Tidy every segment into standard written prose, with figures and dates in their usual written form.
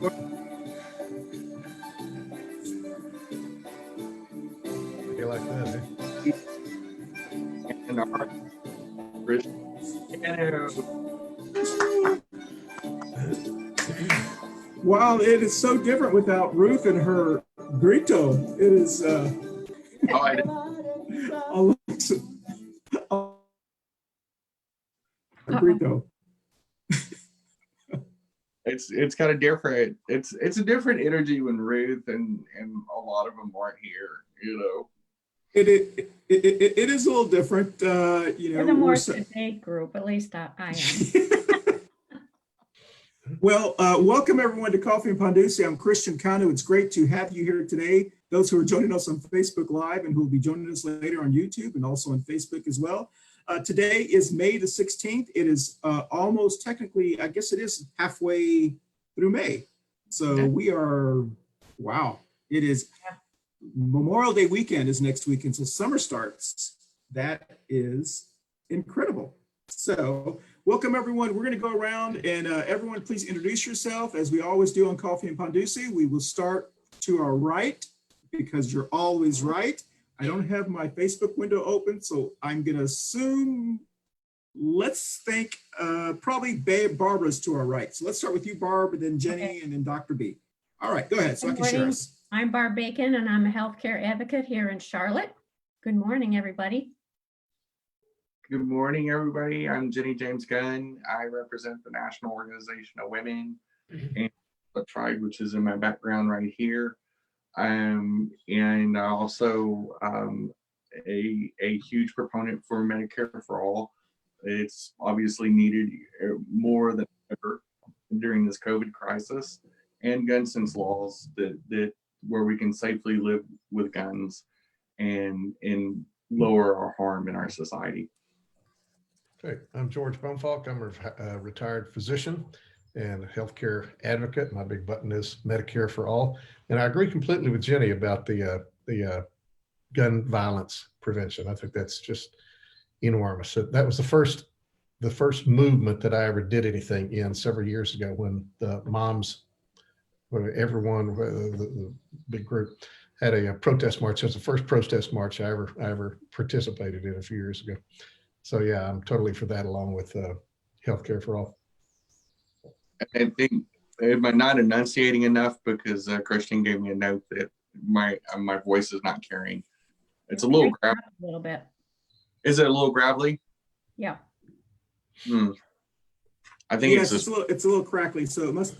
You like that, And our Wow, it is so different without Ruth and her grito. It is Alexa. Grito. It's kind of different. It's a different energy when Ruth and a lot of them aren't here. It is a little different. We're the more sedate group, at least I am. Well, welcome everyone to Coffee and Ponducci. I'm Christian Kanu. It's great to have you here today. Those who are joining us on Facebook Live and who will be joining us later on YouTube and also on Facebook as well. Today is May the 16th. It is almost technically, I guess it is halfway through May. So we are, wow, it is Memorial Day weekend is next weekend. So summer starts. That is incredible. So welcome everyone. We're going to go around and everyone please introduce yourself as we always do on Coffee and Ponducci. We will start to our right because you're always right. I don't have my Facebook window open, so I'm going to assume, let's think probably Barbara's to our right. So let's start with you, Barb, and then Jenny, and then Dr. B. All right, go ahead so I can share us. I'm Barb Bacon and I'm a healthcare advocate here in Charlotte. Good morning, everybody. Good morning, everybody. I'm Jenny James Gunn. I represent the National Organization of Women and the tribe, which is in my background right here. And also a huge proponent for Medicare for All. It's obviously needed more than ever during this COVID crisis, and gun sense laws that where we can safely live with guns and lower our harm in our society. Okay, I'm George Bumfalk. I'm a retired physician and a healthcare advocate. My big button is Medicare for All. And I agree completely with Jenny about the gun violence prevention. I think that's just enormous. So that was the first movement that I ever did anything in several years ago when the moms, everyone, the big group, had a protest march. It was the first protest march I ever participated in a few years ago. So yeah, I'm totally for that, along with healthcare for all. I think, am I not enunciating enough? Because Christian gave me a note that my voice is not carrying. It's a little gravelly. A little bit. Is it a little gravelly? Yeah. I think yes, it's a little crackly, so it must.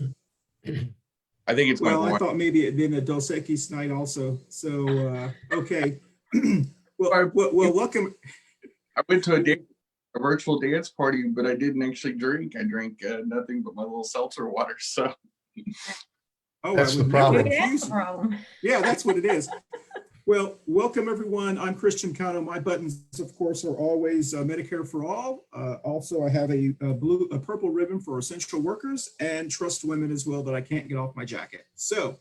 I think it's well. I thought maybe it'd been a Dos Equis night also. So okay. well, welcome. I went to a virtual dance party, but I didn't actually drink. I drank nothing but my little seltzer water. So, oh, that's the problem. Yeah, that's what it is. Well, welcome everyone. I'm Christian Kanu. My buttons, of course, are always Medicare for All. Also, I have a purple ribbon for essential workers and trust women as well that I can't get off my jacket. So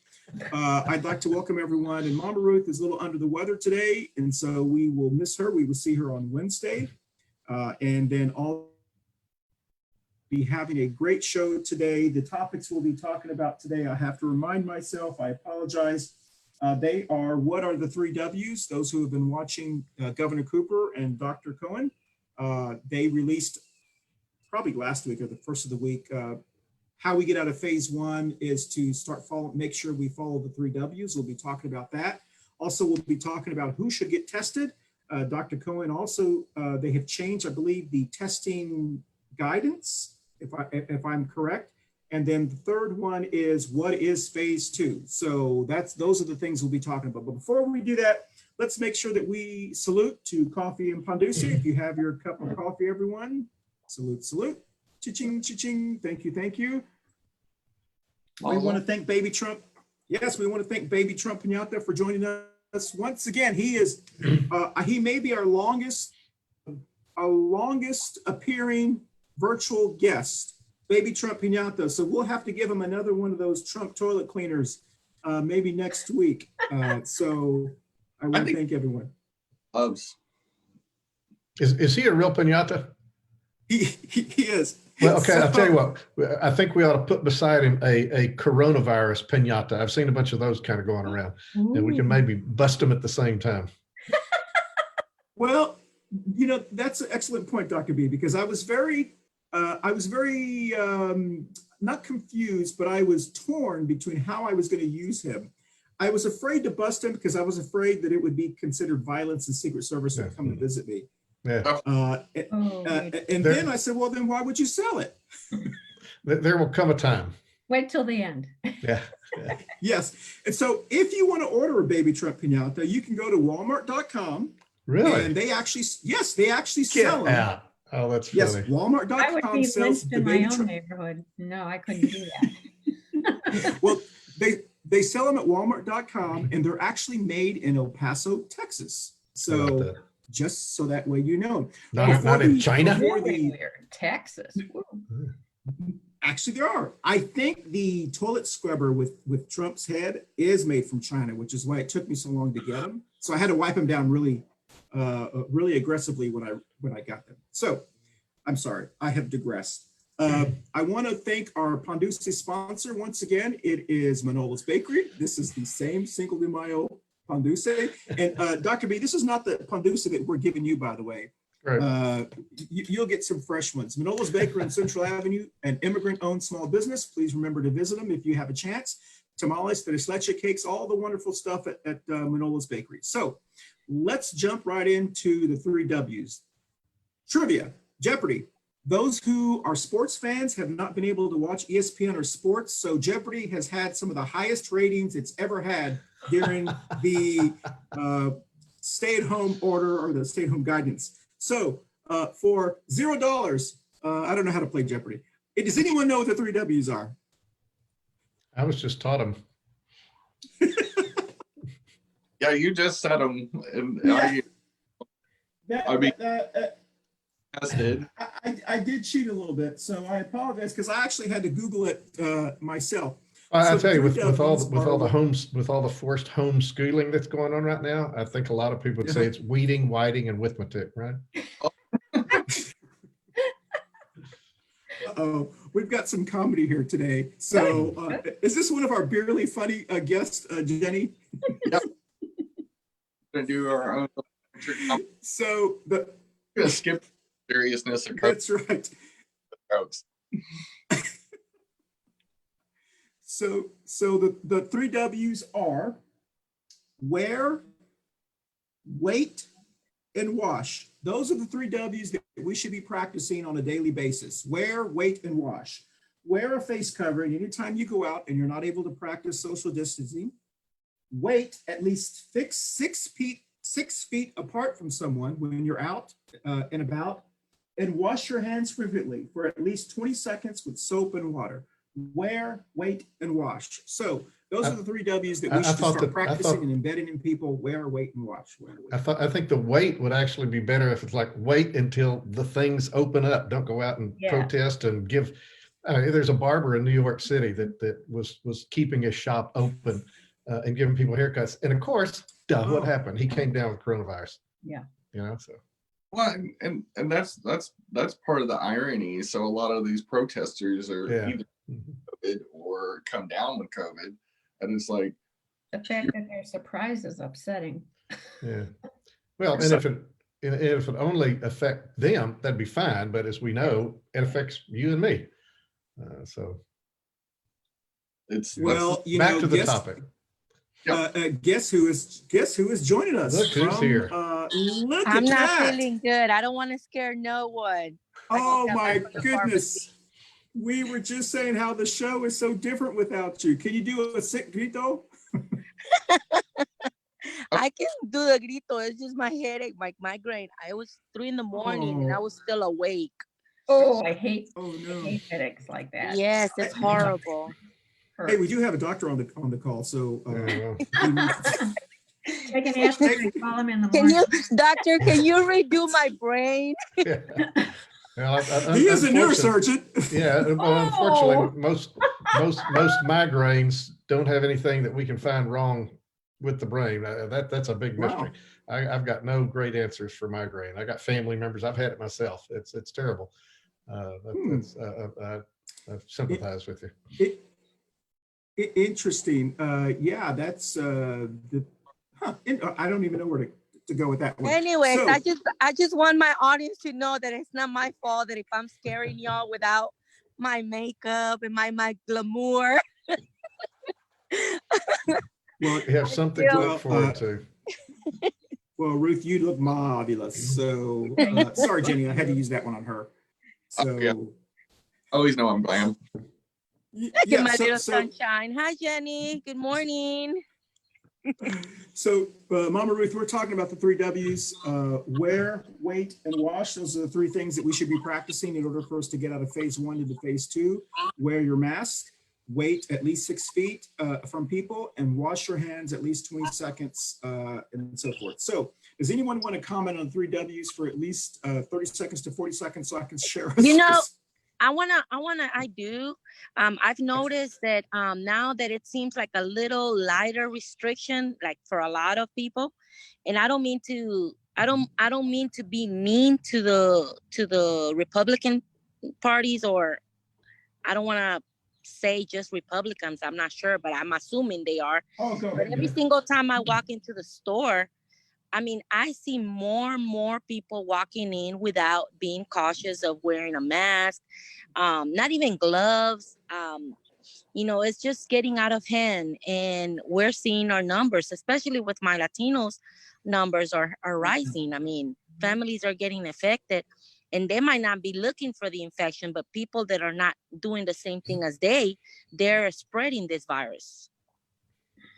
I'd like to welcome everyone. And Mama Ruth is a little under the weather today, and so we will miss her. We will see her on Wednesday. And then I'll be having a great show today. The topics we'll be talking about today, I have to remind myself, I apologize. They are, what are the 3 W's? Those who have been watching Governor Cooper and Dr. Cohen, they released probably last week or the first of the week. How we get out of phase 1 is to make sure we follow the 3 W's. We'll be talking about that. Also, we'll be talking about who should get tested. Dr. Cohen also, they have changed, I believe, the testing guidance, if I'm correct. And then the third one is, what is phase 2? So those are the things we'll be talking about. But before we do that, let's make sure that we salute to Coffee and Ponducci. If you have your cup of coffee, everyone, salute, salute. Cha-ching, cha-ching. Thank you, thank you. We want to thank Baby Trump. Yes, we want to thank Baby Trump Piñata for joining us once again. He is, he may be our longest appearing virtual guest, Baby Trump Piñata. So we'll have to give him another one of those Trump toilet cleaners maybe next week. So I want to thank everyone. Loves. Is he a real piñata? He is. Well, okay, I'll tell you So- what, I think we ought to put beside him a coronavirus pinata. I've seen a bunch of those kind of going around, and we can Ooh. maybe bust them at the same time. Well, that's an excellent point, Dr. B, because I was very, not confused, but I was torn between how I was going to use him. I was afraid to bust him because I was afraid that it would be considered violence and Secret Service would Yeah. come to visit me. Yeah, Oh, And There- then I said, well, then why would you sell it? there will come a time. wait till the end. Yeah, Yes. And so if you want to order a baby Trump pinata, you can go to walmart.com really? and they actually Get sell them. out. Oh, that's Yes, funny. I would walmart.com be sells lynched the in my baby own Trump. neighborhood. No, I couldn't do that. Well, they sell them at walmart.com and they're actually made in El Paso, Texas. How about So that? just so that way you know. Not in China? before Very the- weird. Texas. Woo. Actually, there are. I think the toilet scrubber with Trump's head is made from China, which is why it took me so long to get them. So I had to wipe them down really aggressively when I got them. So I'm sorry, I have digressed. I want to thank our Ponduce sponsor once again. It is Manola's Bakery. This is the same Cinco de Mayo Ponduce. And Dr. B, this is not the Ponduce that we're giving you, by the way. Right. You'll get some fresh ones. Manola's Bakery on Central Avenue, an immigrant-owned small business. Please remember to visit them if you have a chance. Tamales, tres leche cakes, all the wonderful stuff at Manola's Bakery. So let's jump right into the 3 W's. Trivia, Jeopardy. Those who are sports fans have not been able to watch ESPN or sports, so Jeopardy has had some of the highest ratings it's ever had during the stay-at-home order or the stay-at-home guidance. So for $0, I don't know how to play Jeopardy. Does anyone know what the 3 W's are? I was just taught him. Yeah, you just said them. And Yeah. I mean- tested. I did cheat a little bit, so I apologize because I actually had to Google it myself. I'll So tell you, the with all W's the forced homeschooling that's going on right now, I think a lot of people would say it's weeding, whiting, and arithmetic, right? Oh, we've got some comedy here today. So is this one of our barely funny guests, Jenny? Gonna do our own. I'm So gonna skip seriousness or cut that's right. jokes. So the 3 W's are wear, wait, and wash. Those are the 3 W's that we should be practicing on a daily basis. Wear, wait, and wash. Wear a face covering anytime you go out and you're not able to practice social distancing. Wait at least 6 feet apart from someone when you're out and about. And wash your hands frequently for at least 20 seconds with soap and water. Wear, wait, and wash. So those are the 3 W's that we should start practicing and embedding in people. Wear, wait, and wash. Wear, wait. I think the wait would actually be better if it's like wait until the things open up. Don't go out and Yeah. protest and give. There's a barber in New York City that was keeping his shop open and giving people haircuts. And of course, what happened? He came down with coronavirus. Yeah. So. Well, and that's part of the irony. So a lot of these protesters are Yeah. either COVID or come down with COVID, and it's like, The fact that they're surprised is upsetting. Yeah. Well, and if it only affect them, that'd be fine. But as we know, it affects you and me. So it's Well, you back know, to the topic. guess who is joining us? Look who's here. Look I'm at not that. feeling good. I don't want to scare no one. Oh I my got back from the goodness. We were just saying how the show is so different without you. Can you do a sick grito? I can do the grito. It's just my headache, my migraine. I was 3 a.m. and I Oh. was still awake. Oh, I hate Oh no. headaches like that. Yes, it's horrible. Hey, we do have a doctor on the call, so Yeah, well, They can ask me to call him in the Can morning. you, doctor, can you redo my brain? yeah. Well, he is a unfortunately- neurosurgeon. Yeah, well, Oh. unfortunately, most migraines don't have anything that we can find wrong with the brain. That's a big mystery. I've got no great answers for migraine. I got family members. I've had it myself. It's terrible. I sympathize with you. Interesting. Yeah, that's I don't even know where to go with that one. Anyways, So, I just want my audience to know that it's not my fault that if I'm scaring y'all without my makeup and my glamour. well, You have something to Well, look forward to. well, Ruth, you look marvelous. So, sorry, Jenny, I had to use that one on her. So, Yeah. Always know I'm glam. Get my little sunshine. Hi, Jenny. Good morning. So, Mama Ruth, we're talking about the 3 W's, wear, wait, and wash. Those are the 3 things that we should be practicing in order for us to get out of phase 1 into phase 2. Wear your mask, wait at least 6 feet from people, and wash your hands at least 20 seconds, and so forth. So, does anyone want to comment on 3 W's for at least 30 seconds to 40 seconds so I can share? I do. I've noticed that now that it seems like a little lighter restriction, like for a lot of people, and I don't mean to be mean to the Republican parties, or I don't want to say just Republicans. I'm not sure, but I'm assuming they are. Oh, go but ahead. every single time I walk into the store, I mean, I see more and more people walking in without being cautious of wearing a mask, not even gloves. It's just getting out of hand. And we're seeing our numbers, especially with my Latinos, numbers are rising. I mean, families are getting affected, and they might not be looking for the infection, but people that are not doing the same thing as they're spreading this virus.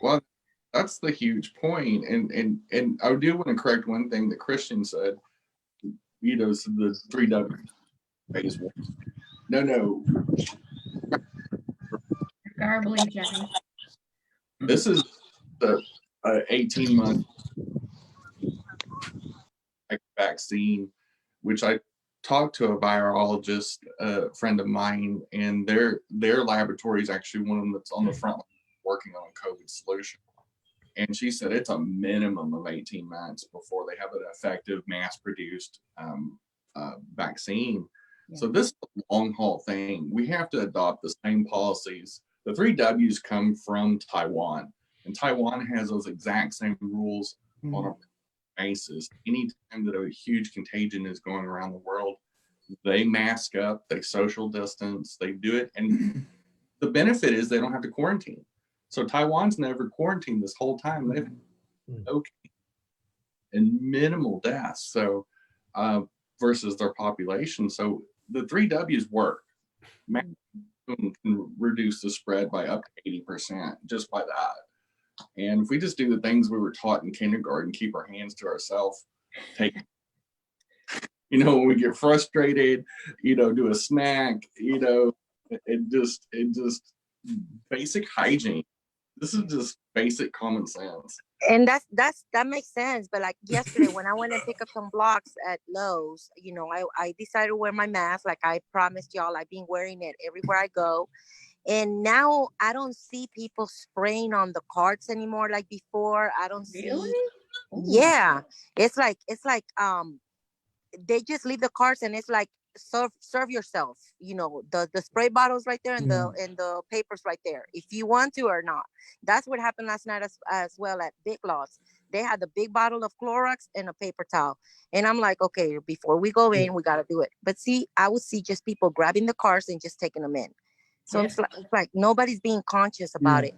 Well, that's the huge point. And I do want to correct one thing that Christian said, so the 3 W phase 1. No. Garbly, Jenny. This is the 18-month vaccine, which I talked to a virologist, a friend of mine, and their laboratory is actually one of them that's on the front line working on a COVID solution. And she said it's a minimum of 18 months before they have an effective mass-produced vaccine. Yeah. So this is a long-haul thing. We have to adopt the same policies. The 3 W's come from Taiwan, and Taiwan has those exact same rules on a basis. Anytime that a huge contagion is going around the world, they mask up, they social distance, they do it. And the benefit is they don't have to quarantine. So Taiwan's never quarantined this whole time. They've okay and minimal deaths. So versus their population. So the 3 W's work. Can reduce the spread by up to 80% just by that. And if we just do the things we were taught in kindergarten, keep our hands to ourselves, when we get frustrated, do a snack, it just basic hygiene. This is just basic common sense. And that makes sense. But like yesterday when I went and picked up some blocks at Lowe's, I decided to wear my mask like I promised y'all. I've been wearing it everywhere I go. And now I don't see people spraying on the carts anymore like before. I don't see. Really? Yeah. It's like they just leave the carts and it's like serve yourself, the spray bottles right there and the papers right there if you want to or not. That's what happened last night as well at Big Lots. They had the big bottle of Clorox and a paper towel, and I'm like, okay, before we go in we got to do it. But see, I would see just people grabbing the carts and just taking them in. So it's like nobody's being conscious about it.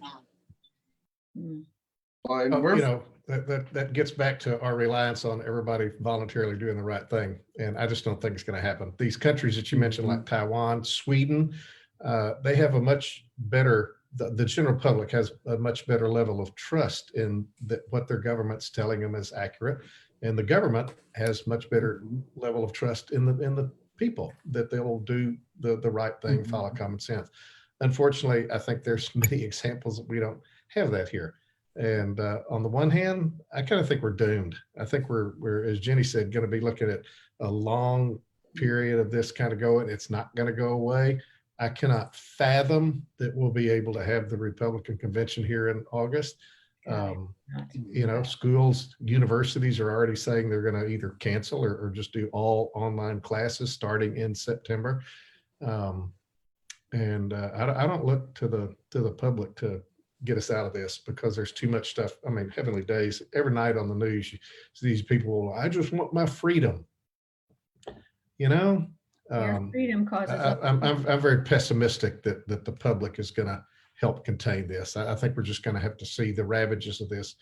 Well, that gets back to our reliance on everybody voluntarily doing the right thing. And I just don't think it's going to happen. These countries that you mentioned, like Taiwan, Sweden, they have a much better, the general public has a much better level of trust in what their government's telling them is accurate. And the government has much better level of trust in the people that they'll do the right thing, follow common sense. Unfortunately, I think there's many examples that we don't have that here. And on the one hand, I kind of think we're doomed. I think we're, as Jenny said, going to be looking at a long period of this kind of going. It's not going to go away. I cannot fathom that we'll be able to have the Republican convention here in August. You know, schools, universities are already saying they're going to either cancel or just do all online classes starting in September. I don't look to the public to get us out of this, because there's too much stuff. I mean, heavenly days, every night on the news, you see these people, I just want my freedom. You know, Your freedom causes. I'm very pessimistic that the public is going to help contain this. I think we're just going to have to see the ravages of this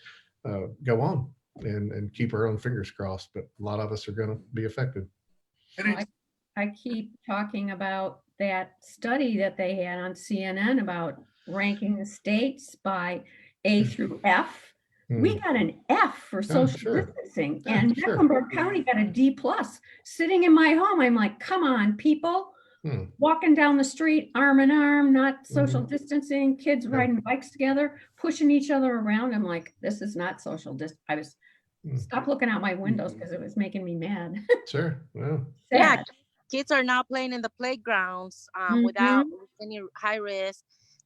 go on and keep our own fingers crossed. But a lot of us are going to be affected. I keep talking about that study that they had on CNN about ranking the states by A through F. We got an F for social distancing, and Mecklenburg County got a D+. Sitting in my home, I'm like, come on, people. Walking down the street, arm in arm, not social distancing, kids riding bikes together, pushing each other around. I'm like, this is not social distance. I was stop looking out my windows because it was making me mad. Sure. Well, Yeah, kids are not playing in the playgrounds without any high risk.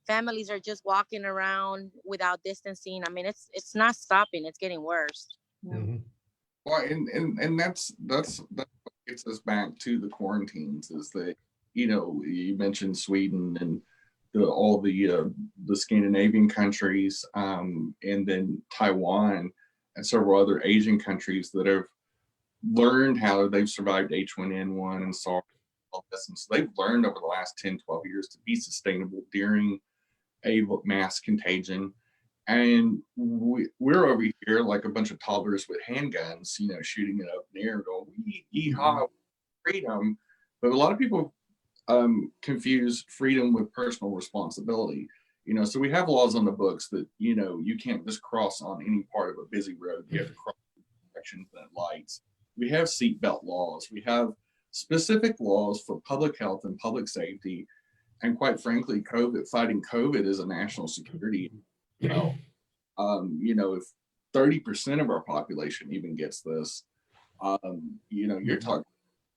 Families are just walking around without distancing. I mean, it's not stopping. It's getting worse. Well, and that's what gets us back to the quarantines, is that, you know, you mentioned Sweden and all the Scandinavian countries, and then Taiwan and several other Asian countries that have learned how they've survived H1N1 and SARS. And so they've learned over the last 10, 12 years to be sustainable during a mass contagion. And we're over here like a bunch of toddlers with handguns, you know, shooting it up in the air, going, yeehaw, freedom. But a lot of people confuse freedom with personal responsibility. You know, so we have laws on the books that, you know, you can't just cross on any part of a busy road. You have to cross intersections and lights. We have seatbelt laws. We have specific laws for public health and public safety. And quite frankly, fighting COVID is a national security. You know, if 30% of our population even gets this, you know, you're talking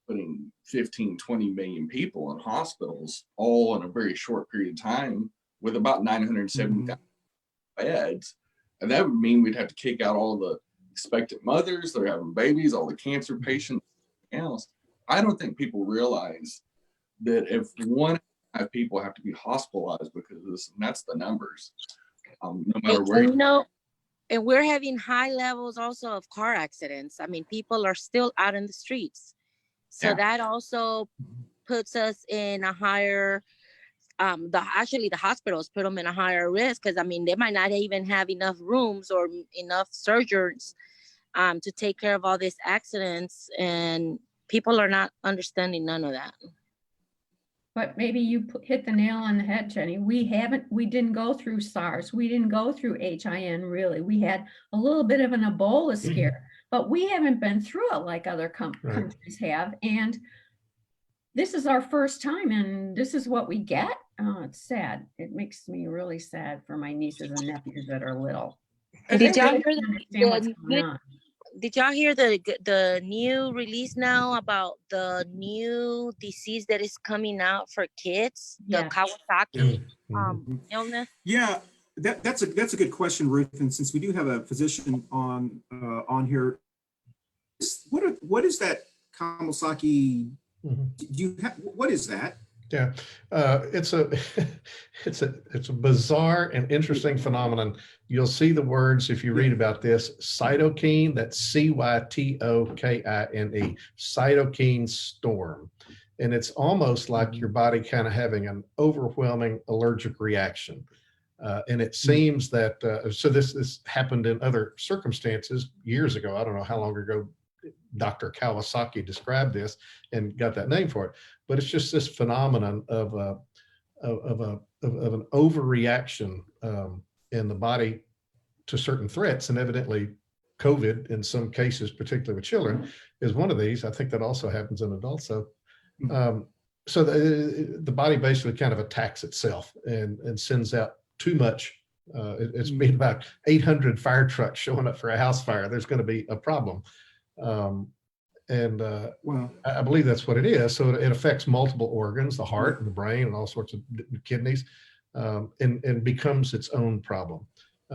putting 15, 20 million people in hospitals all in a very short period of time with about 970,000 beds. And that would mean we'd have to kick out all the expectant mothers that are having babies, all the cancer patients, and else. I don't think people realize that if 1 in 5 people have to be hospitalized because of this, and that's the numbers. No matter where you know, and we're having high levels also of car accidents. I mean, people are still out in the streets. So that also puts us in a higher, the hospitals put them in a higher risk, because I mean, they might not even have enough rooms or enough surgeons to take care of all these accidents, and people are not understanding none of that. But maybe you hit the nail on the head, Jenny. We didn't go through SARS. We didn't go through HIN, really. We had a little bit of an Ebola scare, but we haven't been through it like other countries have. And this is our first time, and this is what we get. Oh, it's sad. It makes me really sad for my nieces and nephews that are little. Did y'all hear the new release now about the new disease that is coming out for kids, the Kawasaki illness? Yeah, that's a good question, Ruth. And since we do have a physician on here, what is that Kawasaki? What is that? Yeah, it's a bizarre and interesting phenomenon. You'll see the words if you read about this: cytokine, that's cytokine, cytokine storm. And it's almost like your body kind of having an overwhelming allergic reaction. And it seems that, so this happened in other circumstances years ago. I don't know how long ago Dr. Kawasaki described this and got that name for it, but it's just this phenomenon of an overreaction in the body to certain threats, and evidently COVID in some cases, particularly with children, is one of these. I think that also happens in adults. So the body basically kind of attacks itself and sends out too much. It's been about 800 fire trucks showing up for a house fire. There's going to be a problem. I believe that's what it is. So it affects multiple organs, the heart and the brain and all sorts of kidneys, and becomes its own problem.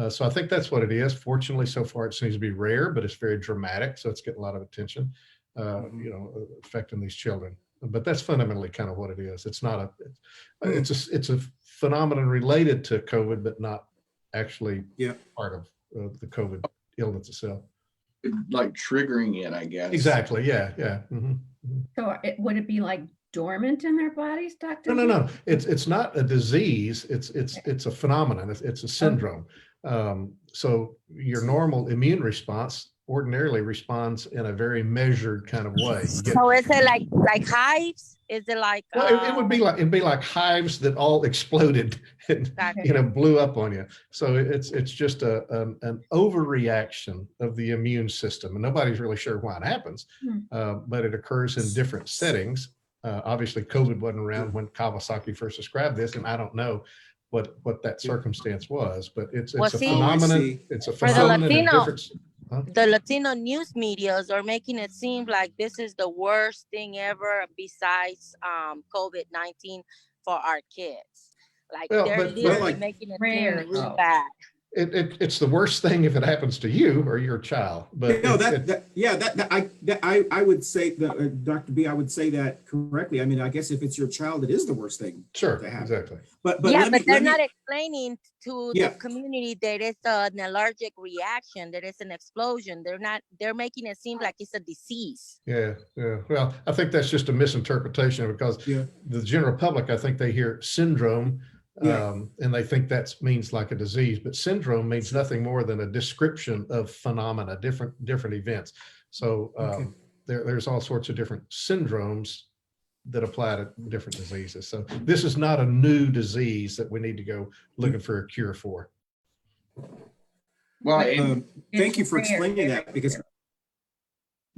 So I think that's what it is. Fortunately, so far it seems to be rare, but it's very dramatic. So it's getting a lot of attention, affecting these children. But that's fundamentally kind of what it is. It's not it's a phenomenon related to COVID, but not actually part of the COVID illness itself. Like triggering it, I guess. Exactly. Yeah. Yeah. Mhm. So would it be like dormant in their bodies, Dr.? No. It's not a disease. It's a phenomenon. It's a syndrome. So your normal immune response ordinarily responds in a very measured kind of way. So is it like hives? Is it like? Well, it'd be like hives that all exploded and Gotcha. blew up on you. So it's just an overreaction of the immune system, and nobody's really sure why it happens, but it occurs in different settings. Obviously, COVID wasn't around when Kawasaki first described this, and I don't know what that circumstance was, but it's a phenomenon. It's a phenomenon in different. The Latino news medias are making it seem like this is the worst thing ever besides COVID-19 for our kids. Like they're literally making it seem really bad. It's the worst thing if it happens to you or your child. But no, I would say that Dr. B, I would say that correctly. I mean, I guess if it's your child, it is the worst thing. Sure, to happen. exactly. But they're not explaining to the community that it's an allergic reaction, that it's an explosion. They're making it seem like it's a disease. Yeah. Well, I think that's just a misinterpretation because the general public, I think they hear syndrome. And they think that means like a disease, but syndrome means nothing more than a description of phenomena, different events. So there's all sorts of different syndromes that apply to different diseases. So this is not a new disease that we need to go looking for a cure for. Well, thank you for explaining that, because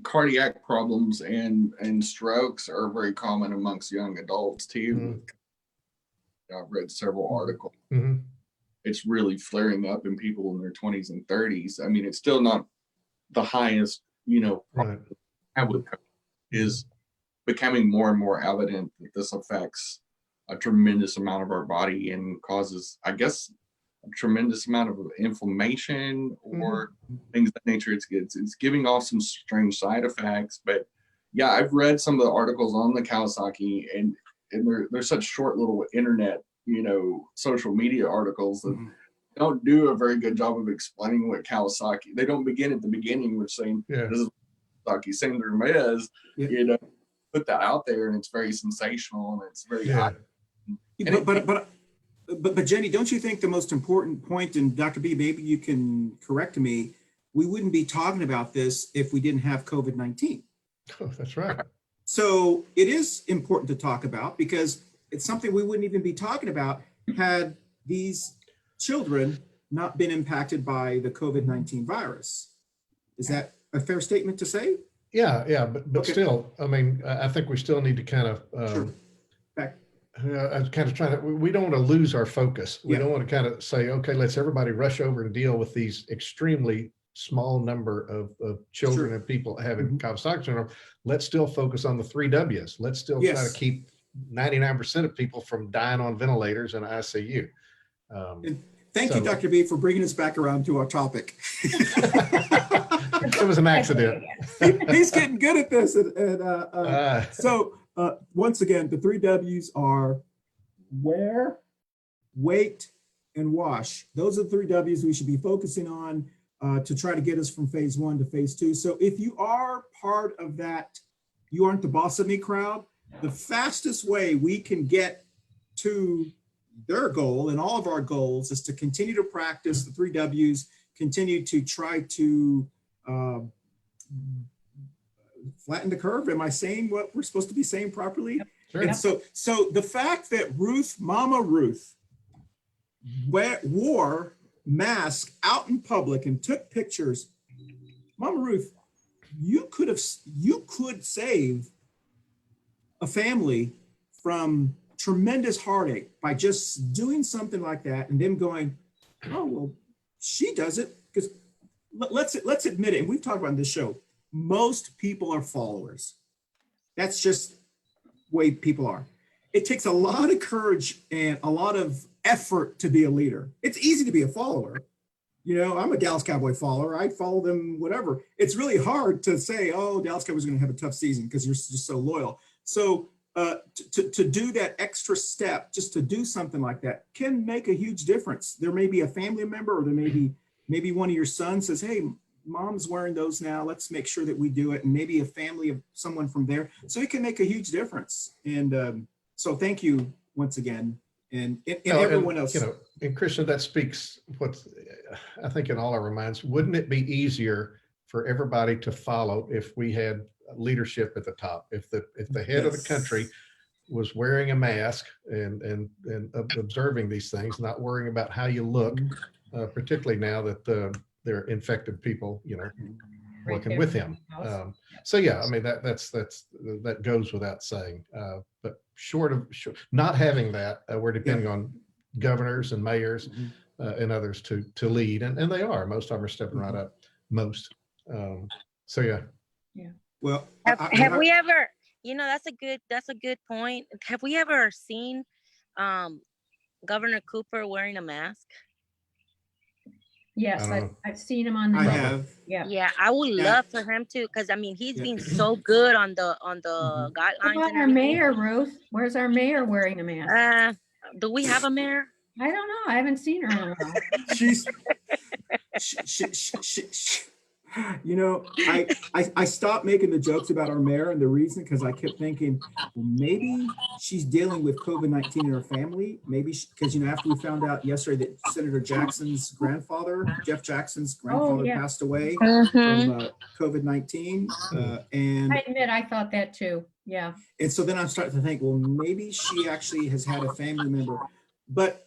cardiac problems and strokes are very common amongst young adults too. I've read several articles. It's really flaring up in people in their 20s and 30s. I mean, it's still not the highest, is becoming more and more evident that this affects a tremendous amount of our body and causes, I guess, a tremendous amount of inflammation or things of that nature. It's giving off some strange side effects. But yeah, I've read some of the articles on the Kawasaki, and they're such short little internet, social media articles that don't do a very good job of explaining what Kawasaki. They don't begin at the beginning with saying this is what Kawasaki syndrome is. Put that out there, and it's very sensational and it's very. But Jenny, don't you think the most important point, and Dr. B, maybe you can correct me, we wouldn't be talking about this if we didn't have COVID-19. Oh, that's right. So it is important to talk about, because it's something we wouldn't even be talking about had these children not been impacted by the COVID-19 virus. Is that a fair statement to say? Yeah, but still, I mean, I think we still need to kind of, we don't want to lose our focus. We don't want to kind of say, okay, let's everybody rush over and deal with these extremely small number of children and people having Kawasaki syndrome. Let's still focus on the 3 Ws. Let's still try to keep 99% of people from dying on ventilators in ICU. Thank you, Dr. B, for bringing us back around to our topic. It was an accident. He's getting good at this. So once again, the 3 Ws are wear, wait, and wash. Those are the 3 Ws we should be focusing on to try to get us from phase 1 to phase 2. So if you are part of that, you aren't the boss of me crowd, the fastest way we can get to their goal and all of our goals is to continue to practice the 3 Ws, continue to try to flatten the curve. Am I saying what we're supposed to be saying properly? Sure. And so the fact that Mama Ruth wore mask out in public and took pictures, Mama Ruth, you could save a family from tremendous heartache by just doing something like that, and them going, oh, well, she does it. Because let's admit it, and we've talked about on this show, most people are followers. That's just the way people are. It takes a lot of courage and a lot of effort to be a leader. It's easy to be a follower, You know, I'm a Dallas Cowboy follower. I follow them, whatever. It's really hard to say, oh, Dallas Cowboys are going to have a tough season because you're just so loyal. So to do that extra step, just to do something like that can make a huge difference. There may be a family member, or there may be maybe one of your sons says, hey, mom's wearing those now. Let's make sure that we do it. And maybe a family of someone from there. So it can make a huge difference. And so thank you once again. And everyone else. You know, and Christian, that speaks what's, I think in all our minds, wouldn't it be easier for everybody to follow if we had leadership at the top? If the head of the country was wearing a mask and observing these things, not worrying about how you look, particularly now that they're infected people, you know, Right working there with in him. the house. So yeah, I mean that goes without saying. But short of not having that, we're depending on governors and mayors and others to lead, and they are. Most of them are stepping right up. Most. So yeah. Well, Have we ever, you know, that's a good point. Have we ever seen Governor Cooper wearing a mask? Yes, I've seen him on the. I news. have. Yeah. Yeah, I would Yeah. love for him to, because I mean he's Yeah. been so good on the What guidelines about and our everything. mayor, Ruth? Where's our mayor wearing a mask? Do we have a mayor? I don't know. I haven't seen her in a while. She's, you know, I stopped making the jokes about our mayor, and the reason, because I kept thinking, well, maybe she's dealing with COVID-19 in her family. Maybe because, you know, after we found out yesterday that Senator Jackson's grandfather, Jeff Jackson's grandfather, yeah. passed away Mm-hmm. from COVID-19, and I admit, I thought that too. Yeah. and so then I'm starting to think, well, maybe she actually has had a family member, but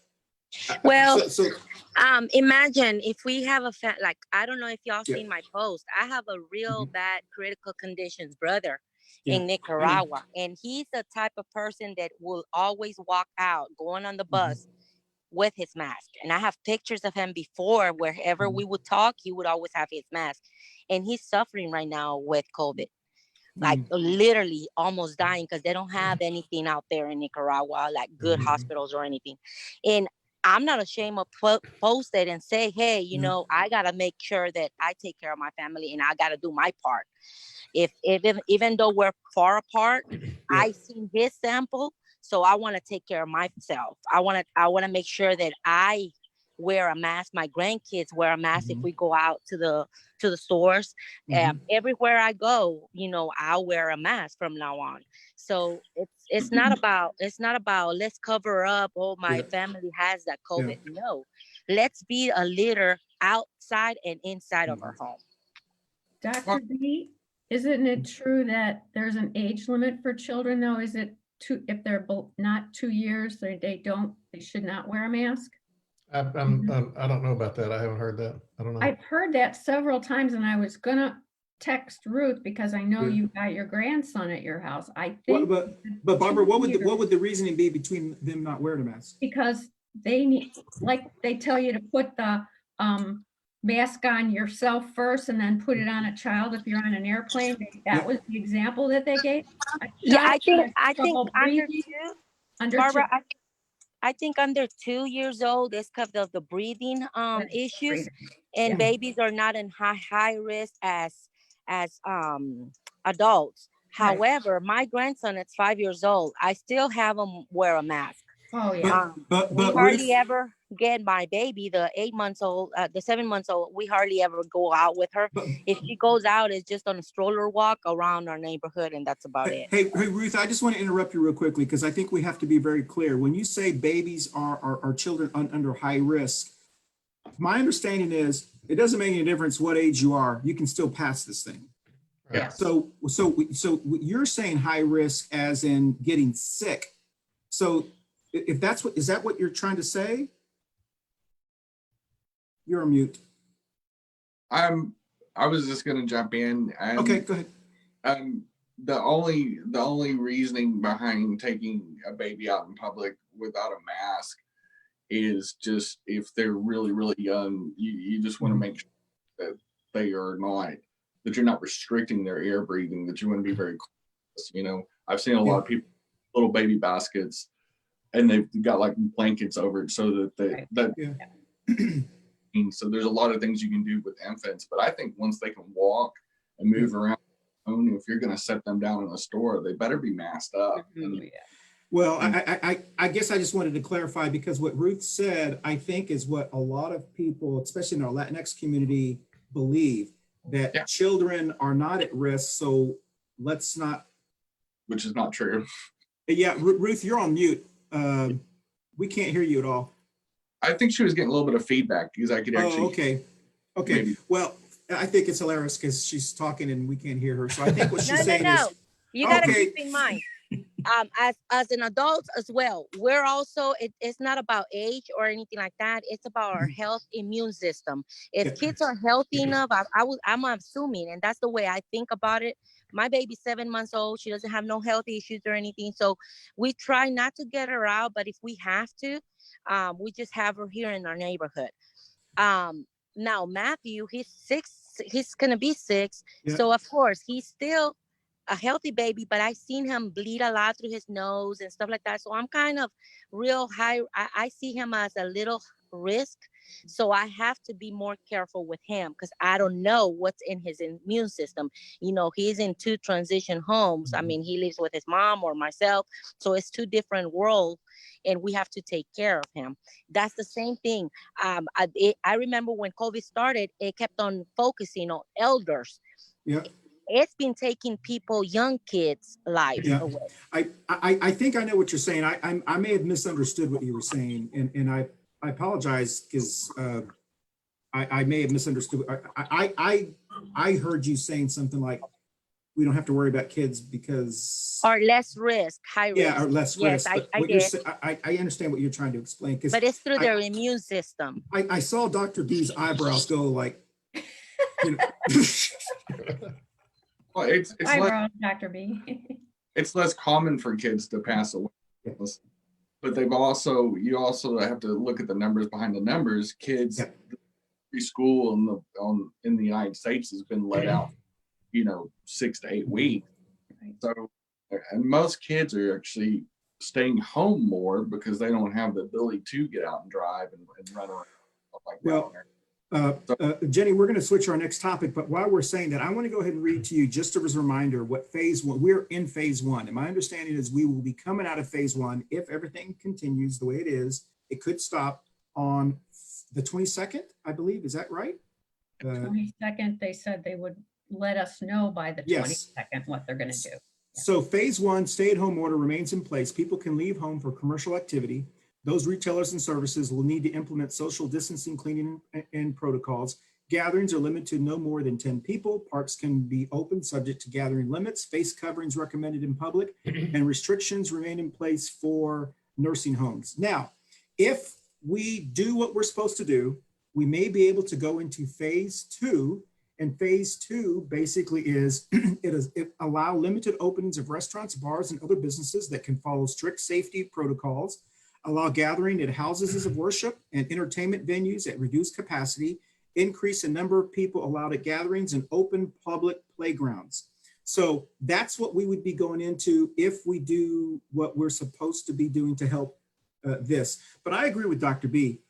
Well, so imagine if we have like, I don't know if y'all Yeah. seen my post. I have a real bad critical conditions brother Yeah. in Nicaragua, and he's the type of person that will always walk out going on the bus with his mask. And I have pictures of him before, wherever we would talk, he would always have his mask. And he's suffering right now with COVID, like literally almost dying, because they don't have anything out there in Nicaragua, like good hospitals or anything. And I'm not ashamed of post it and say, hey, you know, I got to make sure that I take care of my family and I got to do my part. Even though we're far apart, I seen his sample. So I want to take care of myself. I want to make sure that I wear a mask. My grandkids wear a mask if we go out to the stores. Everywhere I go, you know, I'll wear a mask from now on. So it's not about let's cover up. Oh, my family has that COVID. No, let's be a leader outside and inside of our home. Dr. B, isn't it true that there's an age limit for children though? Is it if they're not 2 years, they should not wear a mask? I don't know about that. I haven't heard that. I don't know. I've heard that several times, and I was gonna text Ruth because I know you got your grandson at your house. I think, but Barbara, what would the reasoning be between them not wearing a mask? because they need, like they tell you to put the mask on yourself first and then put it on a child if you're on an airplane. That was the example that they gave. Yeah, I think under Barbara, I think under 2 years old, it's because of the breathing issues, and babies are not in high risk as adults. Right. However, my grandson is 5 years old. I still have him wear a mask. Oh yeah. But We Ruth, hardly ever get my baby, the 8 months old, the 7 months old. We hardly ever go out with her. If she goes out, it's just on a stroller walk around our neighborhood, and that's about it. Hey, Ruth, I just want to interrupt you real quickly because I think we have to be very clear. When you say babies are children under high risk, my understanding is it doesn't make any difference what age you are. You can still pass this thing. Yeah. So you're saying high risk as in getting sick. So if that's is that what you're trying to say? You're on mute. I was just gonna jump in. And, Okay, go ahead. The only reasoning behind taking a baby out in public without a mask is just if they're really, really young, you just want to make sure that they are not, that you're not restricting their air breathing, that you want to be very close. You know, I've seen a lot of people, little baby baskets, and they've got like blankets over it so that So there's a lot of things you can do with infants, but I think once they can walk and move around, if you're going to set them down in a store, they better be masked up. And Well, I guess I just wanted to clarify, because what Ruth said, I think, is what a lot of people, especially in our Latinx community, believe, that Yeah. children are not at risk. So let's not. which is not true. Yeah, Ruth, you're on mute. We can't hear you at all. I think she was getting a little bit of feedback because I could actually. Oh, okay. Okay. Maybe. Well, I think it's hilarious because she's talking and we can't hear her. So I think what she's No, saying no. is, You gotta Okay. keep in mind, as an adult as well, we're also, it's not about age or anything like that. It's about our health immune system. If Yeah. kids are healthy enough, I'm assuming, and that's the way I think about it. My baby's 7 months old. She doesn't have no health issues or anything. So we try not to get her out, but if we have to, we just have her here in our neighborhood. Now Matthew, he's 6, he's gonna be 6. Yeah. So of course he's still a healthy baby, but I've seen him bleed a lot through his nose and stuff like that. So I'm kind of real high. I see him as a little risk. So I have to be more careful with him because I don't know what's in his immune system. You know, he's in 2 transition homes. I mean, he lives with his mom or myself. So it's 2 different worlds and we have to take care of him. That's the same thing. I remember when COVID started, it kept on focusing on elders. yeah. It's been taking people, young kids' lives Yeah. away. I think I know what you're saying. I may have misunderstood what you were saying, and I apologize because I may have misunderstood. I heard you saying something like, we don't have to worry about kids because Or less risk, high risk. yeah, or less Yes, risk. But I what you're did. I understand what you're trying to explain, because But it's through their immune system. I saw Dr. B's eyebrows go like, you know. Well, it's less, Eyebrows, Dr. B. it's less common for kids to pass away. But you also have to look at the numbers behind the numbers. Kids, Yeah. preschool in the United States has been let out, 6 to 8 weeks. Right. So, and most kids are actually staying home more because they don't have the ability to get out and drive and run around like Well, that. Jenny, we're going to switch our next topic, but while we're saying that, I want to go ahead and read to you just as a reminder what phase 1, we're in phase 1. And my understanding is we will be coming out of phase 1 if everything continues the way it is. It could stop on the 22nd, I believe. Is that right? 22nd, they said they would let us know by the Yes. 22nd what they're going to do. So phase 1, stay-at-home order remains in place. People can leave home for commercial activity. Those retailers and services will need to implement social distancing, cleaning, and protocols. Gatherings are limited to no more than 10 people. Parks can be open subject to gathering limits. Face coverings recommended in public, and restrictions remain in place for nursing homes. Now, if we do what we're supposed to do, we may be able to go into phase 2. And phase 2 basically is it allow limited openings of restaurants, bars, and other businesses that can follow strict safety protocols, allow gathering at houses of worship and entertainment venues at reduced capacity, increase the number of people allowed at gatherings, and open public playgrounds. So that's what we would be going into if we do what we're supposed to be doing to help this. But I agree with Dr. B.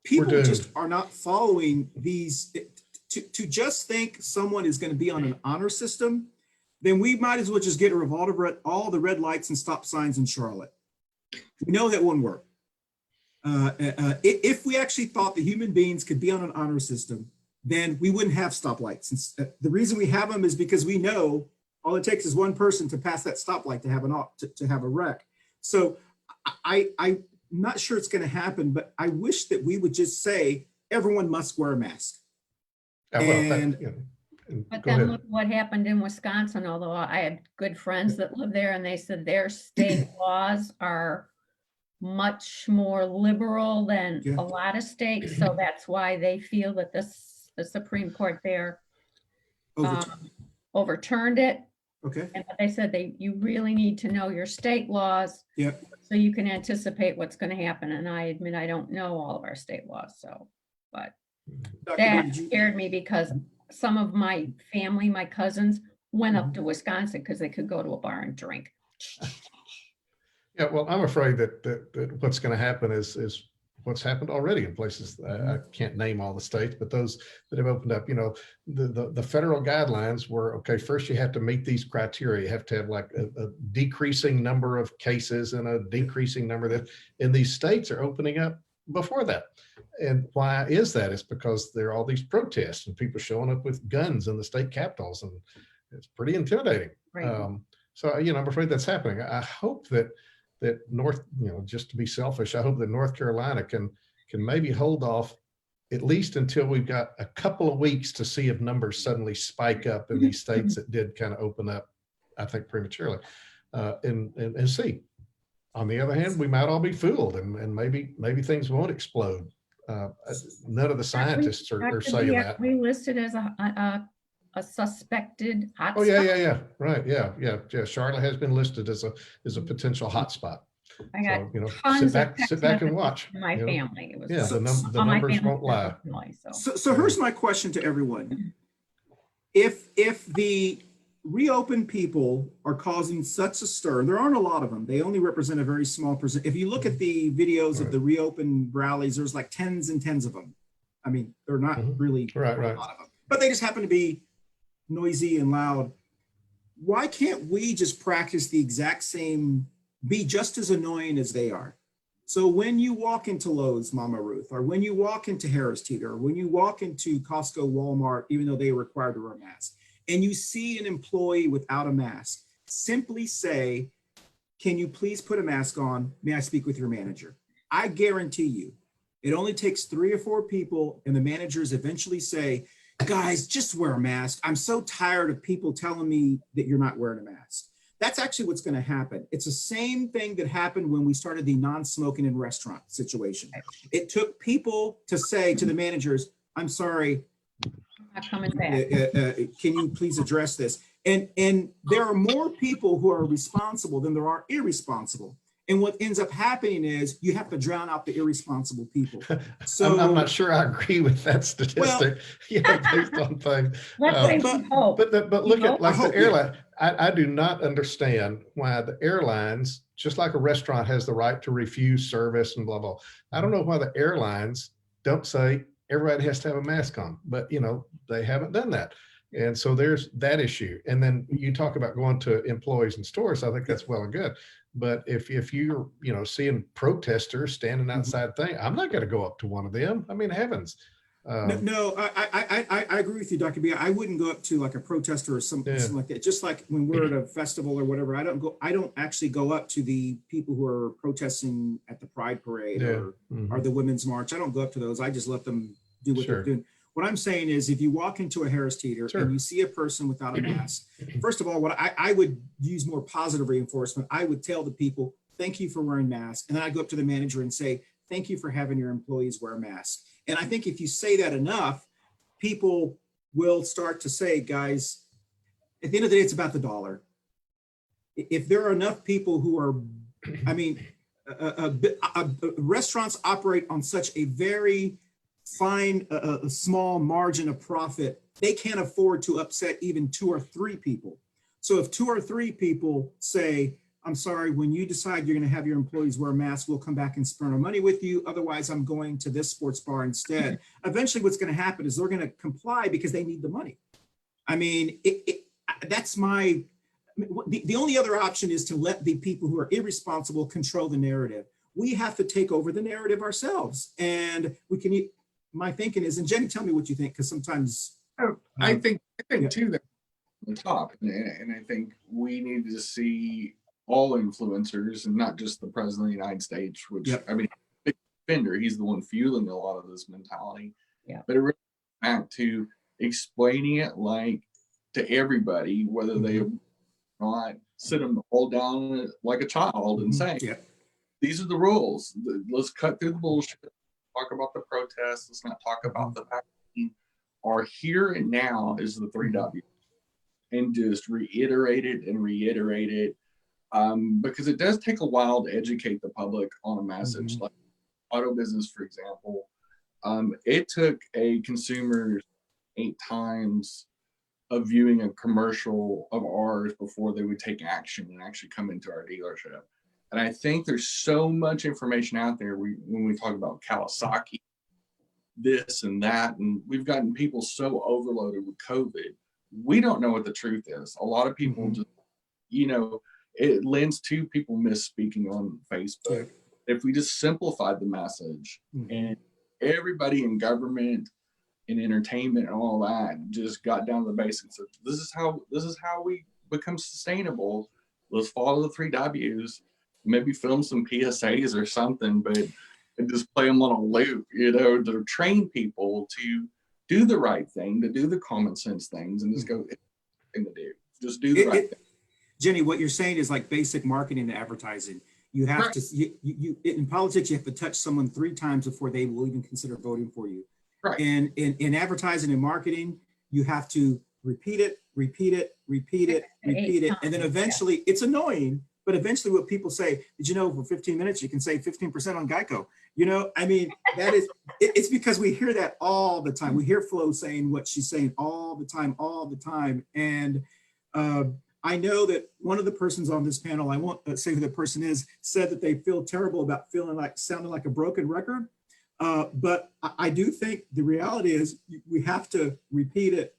People just are not following these. To just think someone is going to be on an honor system, then we might as well just get rid of all the red lights and stop signs in Charlotte. We know that won't work. If we actually thought that human beings could be on an honor system, then we wouldn't have stoplights. The reason we have them is because we know all it takes is one person to pass that stoplight to have a wreck. So I'm not sure it's going to happen, but I wish that we would just say everyone must wear a mask. Well, And- But go then ahead. look what happened in Wisconsin, although I had good friends that live there and they said their state laws are much more liberal than Yeah. a lot of states. So that's why they feel that the Supreme Court there overturned it. Okay. And they said you really need to know your state laws. Yeah. So you can anticipate what's going to happen. And I admit, I don't know all of our state laws. So, but Dr. that B, did you- scared me because some of my family, my cousins, went up to Wisconsin because they could go to a bar and drink. Yeah, well, I'm afraid that what's going to happen is what's happened already in places. I can't name all the states, but those that have opened up, the federal guidelines were, okay, first you have to meet these criteria. You have to have like a decreasing number of cases and a decreasing number that in these states are opening up before that. And why is that? It's because there are all these protests and people showing up with guns in the state capitals, and it's pretty intimidating. Right. So, I'm afraid that's happening. I hope that North, just to be selfish, I hope that North Carolina can maybe hold off at least until we've got a couple of weeks to see if numbers suddenly spike up in these states that did kind of open up, I think, prematurely, and see. On the other hand, we might all be fooled, and maybe things won't explode. None of the scientists are Dr. saying B, are that. we listed as a suspected hotspot? Oh yeah, right, yeah. Charlotte has been listed as a potential hotspot. I got So, tons of sit text back and messages watch. from my family. It was Yeah, the all my numbers family won't lie. personally, So here's my question to everyone. If the reopened people are causing such a stir, there aren't a lot of them. They only represent a very small percent. If you look at the videos of the reopened rallies, there's like tens and tens of them. I mean, they're not really a Right. lot of them, but they just happen to be noisy and loud. Why can't we just practice the exact same, be just as annoying as they are? So when you walk into Lowe's, Mama Ruth, or when you walk into Harris Teeter, or when you walk into Costco, Walmart, even though they are required to wear a mask, and you see an employee without a mask, simply say, can you please put a mask on? May I speak with your manager? I guarantee you, it only takes 3 or 4 people, and the managers eventually say, guys, just wear a mask. I'm so tired of people telling me that you're not wearing a mask. That's actually what's going to happen. It's the same thing that happened when we started the non-smoking in restaurant situation. It took people to say to the managers, I'm sorry, not coming back. can you please address this? And there are more people who are responsible than there are irresponsible. And what ends up happening is you have to drown out the irresponsible people. So I'm not sure I agree with that statistic. Based on things. Let's say we hope. But look at like hope, the airline. I do not understand why the airlines, just like a restaurant has the right to refuse service and blah blah. I don't know why the airlines don't say everybody has to have a mask on, but they haven't done that. And so there's that issue. And then you talk about going to employees in stores. I think that's well and good. But if you're, seeing protesters standing outside thing, I'm not going to go up to one of them. I mean, heavens. No, I agree with you, Dr. B. I wouldn't go up to like a protester or something like that. Just like when we're at a festival or whatever, I don't actually go up to the people who are protesting at the Pride Parade or the Women's March. I don't go up to those. I just let them do what they're doing. What I'm saying is if you walk into a Harris Teeter and you see a person without a mask, first of all, what I would use more positive reinforcement. I would tell the people, thank you for wearing masks. And then I go up to the manager and say, thank you for having your employees wear masks. And I think if you say that enough, people will start to say, guys, at the end of the day, it's about the dollar. If there are enough people who are, restaurants operate on such a very fine, a small margin of profit, they can't afford to upset even 2 or 3 people. So if 2 or 3 people say, I'm sorry, when you decide you're going to have your employees wear masks, we'll come back and spend our money with you. Otherwise, I'm going to this sports bar instead. Eventually, what's going to happen is they're going to comply because they need the money. I mean, that's my, the only other option is to let the people who are irresponsible control the narrative. We have to take over the narrative ourselves. And we can, my thinking is, and Jenny, tell me what you think, because sometimes. I think too, that on the top, and I think we need to see all influencers and not just the president of the United States, which I mean, big offender, he's the one fueling a lot of this mentality. But it really goes back to explaining it like to everybody, whether they not sit them all down like a child and say, these are the rules. Let's cut through the bullshit. Talk about the protests. Let's not talk about the vaccine. Our here and now is the 3 W, and just reiterate it and reiterate it. Because it does take a while to educate the public on a message. Like auto business, for example, it took a consumer 8 times of viewing a commercial of ours before they would take action and actually come into our dealership. And I think there's so much information out there. When we talk about Kawasaki, this and that, and we've gotten people so overloaded with COVID, we don't know what the truth is. A lot of people just, it lends to people misspeaking on Facebook. If we just simplified the message and everybody in government, in entertainment and all that just got down to the basics of this is how we become sustainable. Let's follow the 3 W's, maybe film some PSAs or something, but and just play them on a loop, to train people to do the right thing, to do the common sense things, and just go thing to do. Just do the right thing. Jenny, what you're saying is like basic marketing and advertising. You have to, you in politics, you have to touch someone 3 times before they will even consider voting for you. Right. And in advertising and marketing, you have to repeat it, and then eventually it's annoying, but eventually what people say, did you know for 15 minutes you can save 15% on Geico? I mean, that is, it's because we hear that all the time. We hear Flo saying what she's saying all the time. And I know that one of the persons on this panel, I won't say who the person is, said that they feel terrible about sounding like a broken record. But I do think the reality is we have to repeat it.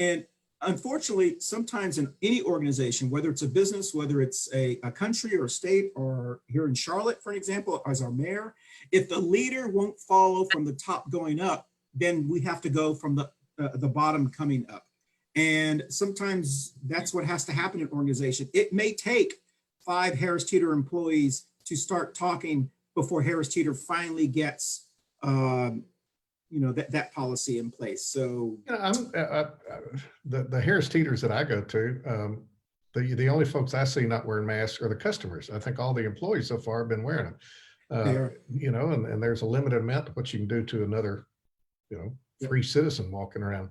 And unfortunately, sometimes in any organization, whether it's a business, whether it's a country or a state, or here in Charlotte, for an example, as our mayor, if the leader won't follow from the top going up, then we have to go from the bottom coming up. And sometimes that's what has to happen in an organization. It may take 5 Harris Teeter employees to start talking before Harris Teeter finally gets, that policy in place. So the Harris Teeters that I go to, the only folks I see not wearing masks are the customers. I think all the employees so far have been wearing them. And there's a limited amount of what you can do to another, free citizen walking around.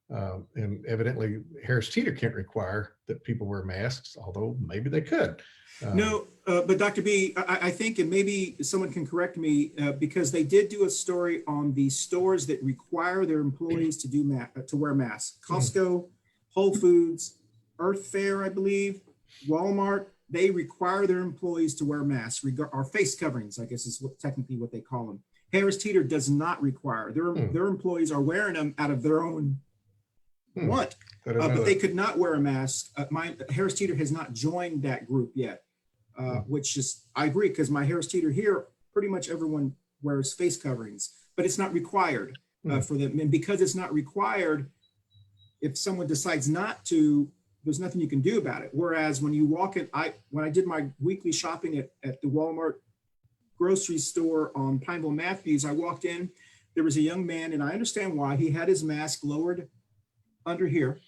And evidently Harris Teeter can't require that people wear masks, although maybe they could. No, but Dr. B, I think, and maybe someone can correct me, because they did do a story on the stores that require their employees to wear masks. Costco, Whole Foods, Earth Fare, I believe, Walmart, they require their employees to wear masks, or face coverings, I guess is technically what they call them. Harris Teeter does not require. Their employees are wearing them out of their own want, but they could not wear a mask. Harris Teeter has not joined that group yet. Which is, I agree, because my Harris Teeter here, pretty much everyone wears face coverings, but it's not required for them. And because it's not required, if someone decides not to, there's nothing you can do about it. Whereas when you walk in, when I did my weekly shopping at the Walmart grocery store on Pineville Matthews, I walked in, there was a young man, and I understand why. He had his mask lowered under here,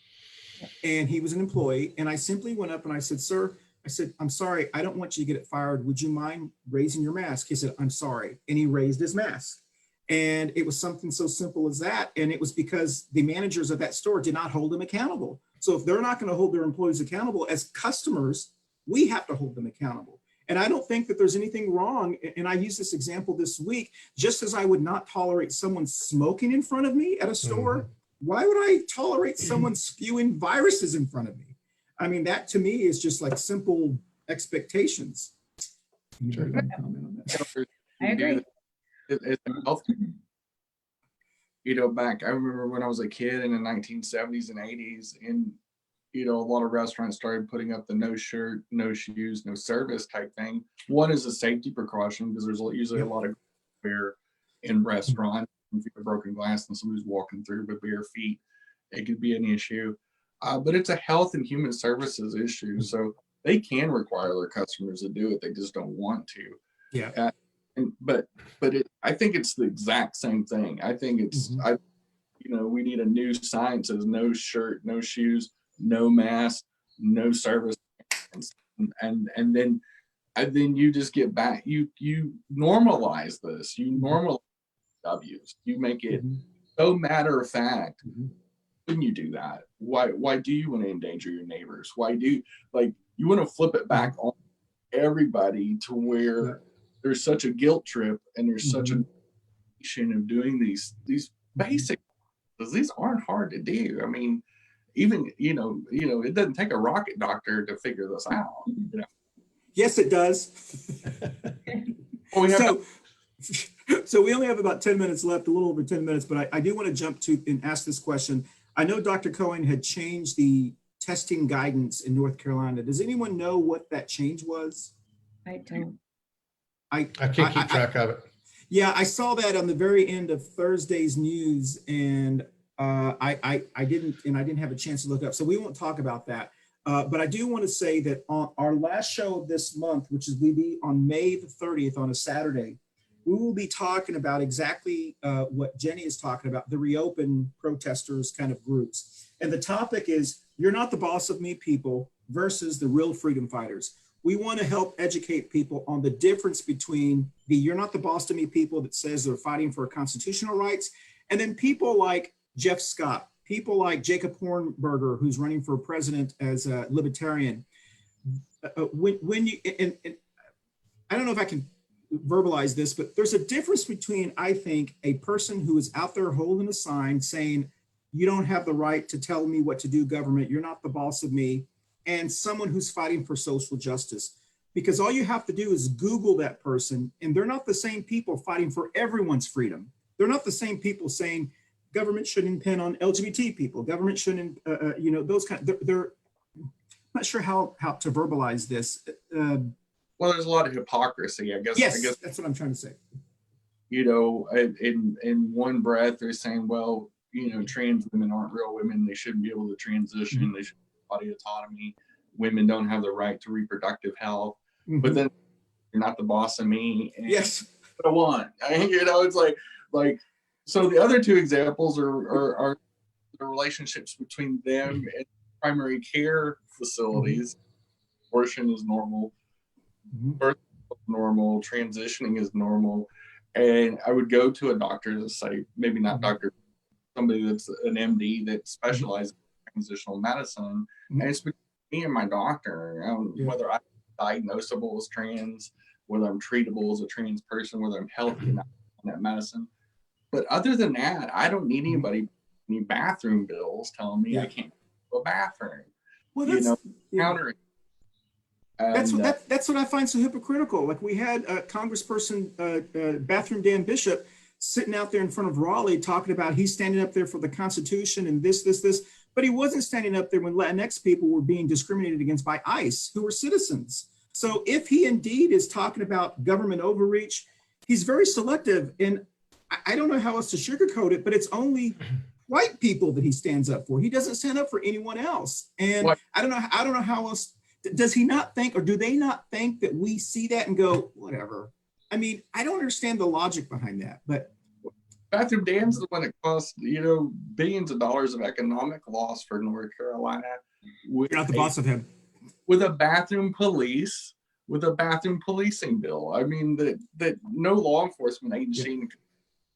and he was an employee. And I simply went up and I said, sir, I'm sorry, I don't want you to get fired. Would you mind raising your mask? He said, I'm sorry. And he raised his mask. And it was something so simple as that. And it was because the managers of that store did not hold them accountable. So if they're not going to hold their employees accountable, as customers, we have to hold them accountable. And I don't think that there's anything wrong. And I used this example this week, just as I would not tolerate someone smoking in front of me at a store, why would I tolerate someone spewing viruses in front of me? I mean, that to me is just like simple expectations. I agree. Back, I remember when I was a kid in the 1970s and 80s, and, a lot of restaurants started putting up the no shirt, no shoes, no service type thing. One is a safety precaution, because there's usually a lot of beer in restaurants. If you have broken glass and somebody's walking through with bare feet, it could be an issue. But it's a health and human services issue. So they can require their customers to do it. They just don't want to. Yeah. But I think it's the exact same thing. I think it's, we need a new sign that says no shirt, no shoes, no mask, no service. And then you just get back, you normalize this, you normalize W's, you make it so matter of fact. Wouldn't you do that? Why do you want to endanger your neighbors? Why do you want to flip it back on everybody to where there's such a guilt trip, and there's such a nation of doing these basic, because these aren't hard to do. I mean, even it doesn't take a rocket doctor to figure this out. Yes, it does. Well, we have So, so we only have about 10 minutes left, a little over 10 minutes, but I do want to jump to and ask this question. I know Dr. Cohen had changed the testing guidance in North Carolina. Does anyone know what that change was? I don't. I can't keep track of it. Yeah, I saw that on the very end of Thursday's news, and I didn't have a chance to look up, so we won't talk about that. But I do want to say that on our last show of this month, which is will be on May the 30th on a Saturday, we will be talking about exactly what Jenny is talking about, the reopen protesters kind of groups. And the topic is, you're not the boss of me people versus the real freedom fighters. We want to help educate people on the difference between the you're not the boss of me people that says they're fighting for constitutional rights, and then people like Jeff Scott, people like Jacob Hornberger, who's running for president as a libertarian. When you, and I don't know if I can verbalize this, but there's a difference between, I think, a person who is out there holding a sign saying, you don't have the right to tell me what to do, government, you're not the boss of me, and someone who's fighting for social justice. Because all you have to do is Google that person, and they're not the same people fighting for everyone's freedom. They're not the same people saying government shouldn't impinge on LGBT people, government shouldn't, those kind of, they're I'm not sure how to verbalize this. well, there's a lot of hypocrisy, I guess. Yes, I guess, that's what I'm trying to say. in one breath, they're saying, well, trans women aren't real women. They shouldn't be able to transition. Mm-hmm. They should have body autonomy. Women don't have the right to reproductive health. Mm-hmm. But then you're not the boss of me. And Yes. what I want. It's like, so the other two examples are the relationships between them and primary care facilities. Abortion is normal. Mhm. Birth is normal. Transitioning is normal. And I would go to a doctor to say, maybe not doctor, somebody that's an MD that specializes in transitional medicine. And it's between me and my doctor, whether I'm diagnosable as trans, whether I'm treatable as a trans person, whether I'm healthy enough on that medicine. But other than that, I don't need anybody, any bathroom bills telling me I can't go to a bathroom. Well, that's, Countering. that's what I find so hypocritical. Like we had a Congressperson, Bathroom Dan Bishop, sitting out there in front of Raleigh talking about he's standing up there for the Constitution and this, but he wasn't standing up there when Latinx people were being discriminated against by ICE, who were citizens. So if he indeed is talking about government overreach, he's very selective. And I don't know how else to sugarcoat it, but it's only white people that he stands up for. He doesn't stand up for anyone else. And what? I don't know how else. Does he not think, or do they not think that we see that and go, whatever? I mean, I don't understand the logic behind that, but. Bathroom Dan's the one that cost, billions of dollars of economic loss for North Carolina. You're not the boss of him. With a bathroom police, with a bathroom policing bill. I mean, that no law enforcement agency could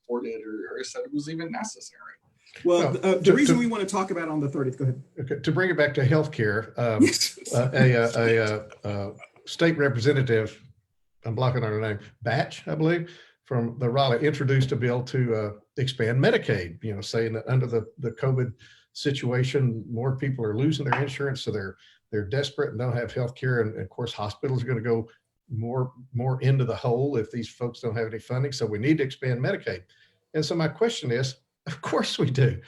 afford it or said it was even necessary. Well, the reason we want to talk about on the 30th, go ahead. Okay, to bring it back to healthcare, Yes. a state representative, I'm blocking on her name, Batch, I believe, from the Raleigh, introduced a bill to expand Medicaid, saying that under the COVID situation, more people are losing their insurance, so they're desperate and don't have health care. And of course, hospitals are going to go more into the hole if these folks don't have any funding. So we need to expand Medicaid. And so my question is, of course we do.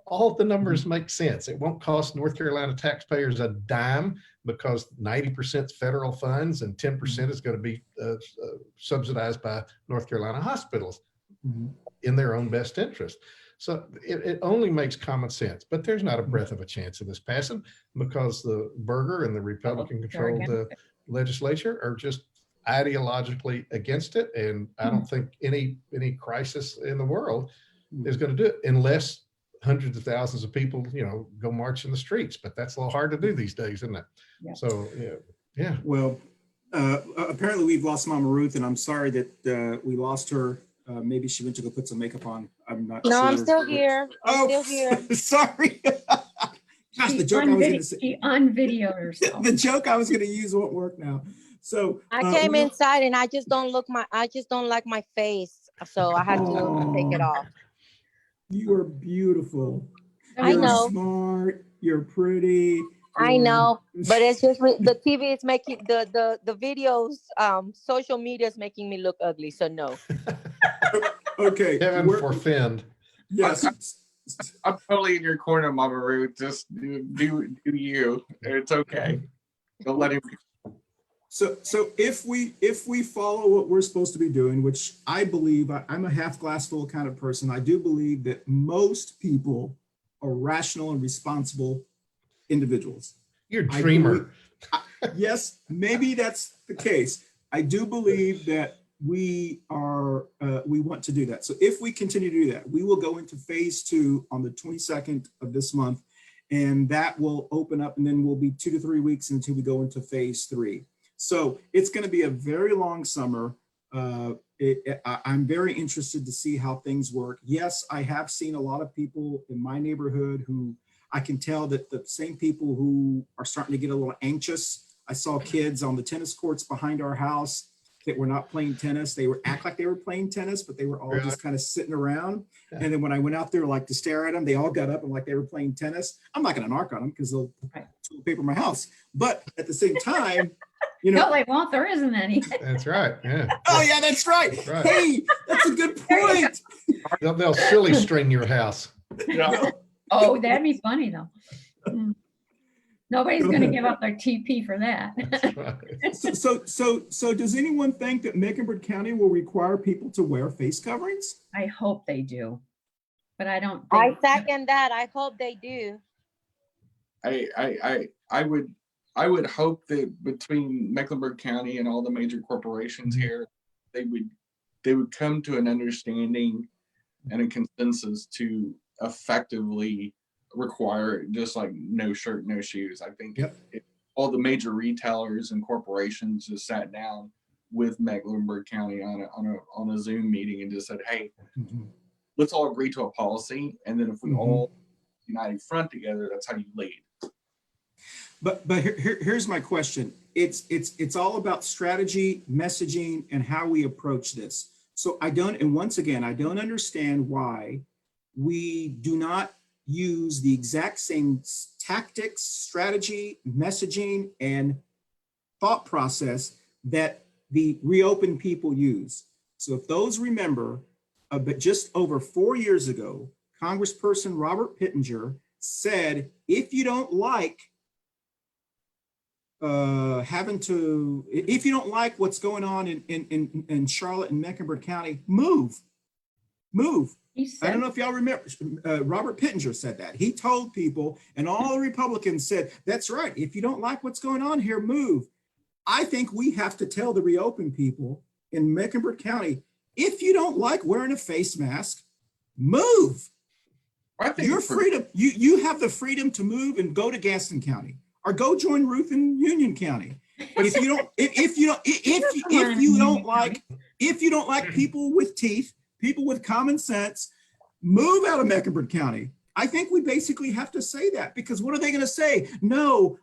All the numbers make sense. It won't cost North Carolina taxpayers a dime because 90% federal funds and 10% is going to be subsidized by North Carolina hospitals in their own best interest. So it only makes common sense, but there's not a breath of a chance of this passing because the Berger and the Republican-controlled legislature are just ideologically against it. And I don't think any crisis in the world is going to do it unless hundreds of thousands of people, go march in the streets. But that's a little hard to do these days, isn't it? Yeah. So, yeah. Well, apparently we've lost Mama Ruth, and I'm sorry that we lost her. Maybe she went to go put some makeup on. I'm not sure. No, I'm still here. I'm still here. Sorry. Gosh, the joke I was going to say. She unvideoed herself. The joke I was going to use won't work now. So I came inside and I just don't like my face. So I had to take it off. You are beautiful. I You're know. smart. You're pretty. I know, but it's just the TV is making the videos, social media is making me look ugly. So no. Okay. Heaven we're- forfend. Yes. I'm totally in your corner, Mama Ruth. Just do you. It's okay. Don't let him. So if we follow what we're supposed to be doing, which I believe, I'm a half glass full kind of person. I do believe that most people are rational and responsible individuals. You're a I dreamer. Yes, maybe that's the case. I do believe that we want to do that. So if we continue to do that, we will go into phase 2 on the 22nd of this month, and that will open up, and then we'll be 2 to 3 weeks until we go into phase 3. So it's going to be a very long summer. I'm very interested to see how things work. Yes, I have seen a lot of people in my neighborhood who I can tell that the same people who are starting to get a little anxious. I saw kids on the tennis courts behind our house that were not playing tennis. They were act like they were playing tennis, but they were all just kind of sitting around. And then when I went out there like to stare at them, they all got up and like they were playing tennis. I'm not going to narc on them because they'll toilet paper my house. But at the same time, you know. No, they won't. There isn't any. That's right. Yeah. Oh yeah, that's right. That's right. Hey, that's a good There you point. They'll silly string your house. Oh, that'd be funny though. Mm. Nobody's Go going to ahead. give up their TP for that. That's right. So does anyone think that Mecklenburg County will require people to wear face coverings? I hope they do, but I don't I think. second that. I hope they do. I would hope that between Mecklenburg County and all the major corporations here, they would come to an understanding and a consensus to effectively require just like no shirt, no shoes. I think if all the major retailers and corporations just sat down with Mecklenburg County on a Zoom meeting and just said, hey, let's all agree to a policy, and then if we all united front together, that's how you lead. But here's my question. It's all about strategy, messaging, and how we approach this. So once again, I don't understand why we do not use the exact same tactics, strategy, messaging, and thought process that the reopen people use. So if those remember, but just over 4 years ago, Congressperson Robert Pittenger said, if you don't like if you don't like what's going on in Charlotte and Mecklenburg County, move. I don't know if y'all remember, Robert Pittenger said that. He told people, and all the Republicans said, that's right, if you don't like what's going on here, move. I think we have to tell the reopen people in Mecklenburg County, if you don't like wearing a face mask, move. You're free to, you have the freedom to move and go to Gaston County or go join Ruth in Union County. But if you don't like people with teeth, people with common sense, move out of Mecklenburg County. I think we basically have to say that, because what are they going to say? No,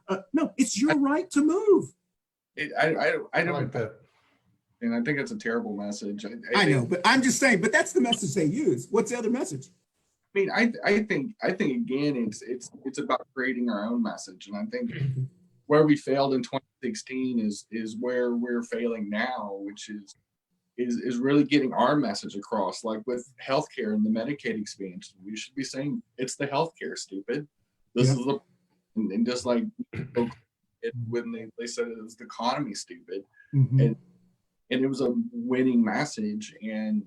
it's your right to move. I I don't like that. And I think it's a terrible message. I know, but I'm just saying, but that's the message they use. What's the other message? I mean, I think again, it's about creating our own message, and I think where we failed in 2016 is where we're failing now, which is really getting our message across. Like with healthcare and the Medicaid expansion, we should be saying it's the healthcare, stupid. This is the, and just like when they said it was the economy, stupid, and it was a winning message, and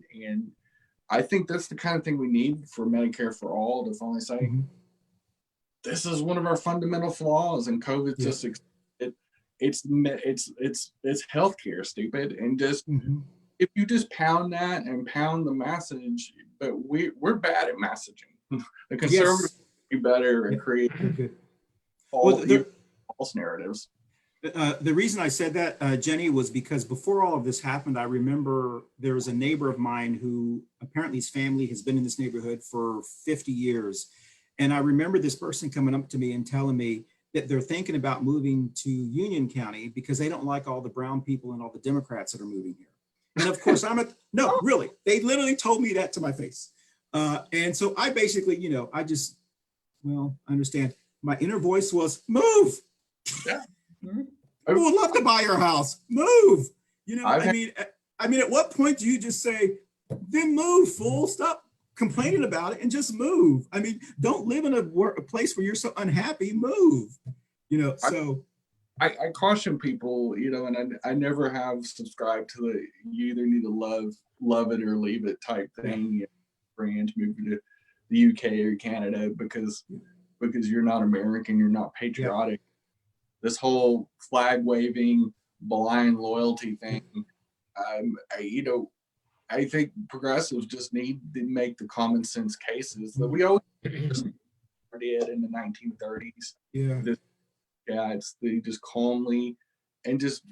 I think that's the kind of thing we need for Medicare for All, to finally say, this is one of our fundamental flaws, and COVID just it's healthcare, stupid, and just if you just pound that and pound the message, but we're bad at messaging. The conservatives do better and create false narratives. The reason I said that, Jenny, was because before all of this happened, I remember there was a neighbor of mine who apparently his family has been in this neighborhood for 50 years. And I remember this person coming up to me and telling me that they're thinking about moving to Union County because they don't like all the brown people and all the Democrats that are moving here. And of course, no, really, they literally told me that to my face. And so I basically, I understand. my inner voice was move. Mhm. People would love to buy your house. Move. You know, I've I mean, at what point do you just say, then move, fool? Stop complaining about it and just move. I mean, don't live in a place where you're so unhappy. Move. You know, so I caution people, you know, and I never have subscribed to the you either need to love it or leave it type thing. You know, brand moving to the UK or Canada because you're not American, you're not patriotic. This whole flag waving, blind loyalty thing. You know, I think progressives just need to make the common sense cases that we always did in the 1930s. yeah. They just calmly and just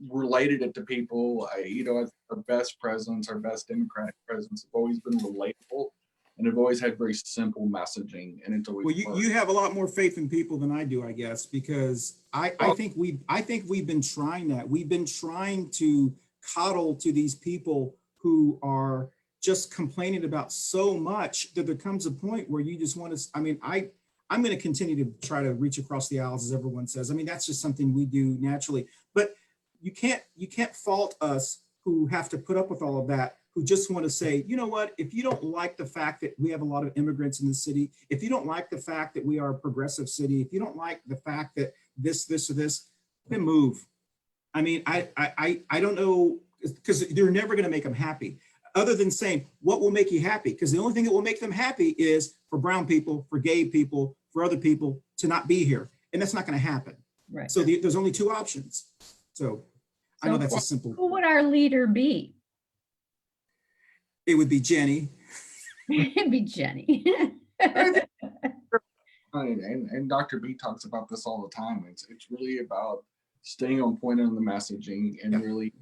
related it to people. You know, our best presidents, our best Democratic presidents have always been relatable and have always had very simple messaging. And it's always Well, you have a lot more faith in people than I do, I guess, because I think we've been trying that. We've been trying to coddle to these people who are just complaining about so much that there comes a point where you just want to, I mean, I'm going to continue to try to reach across the aisles, as everyone says. I mean, that's just something we do naturally, but you can't fault us who have to put up with all of that, who just want to say, you know what, if you don't like the fact that we have a lot of immigrants in the city, if you don't like the fact that we are a progressive city, if you don't like the fact that this, or this, then move. I mean, I don't know, because they're never going to make them happy, other than saying what will make you happy. Because the only thing that will make them happy is for brown people, for gay people, for other people to not be here. And that's not going to happen. Right. So there's only two options. So I know that's a simple, Who would our leader be? it would be Jenny. It'd be Jenny. and Dr. B talks about this all the time. It's really about staying on point on the messaging and really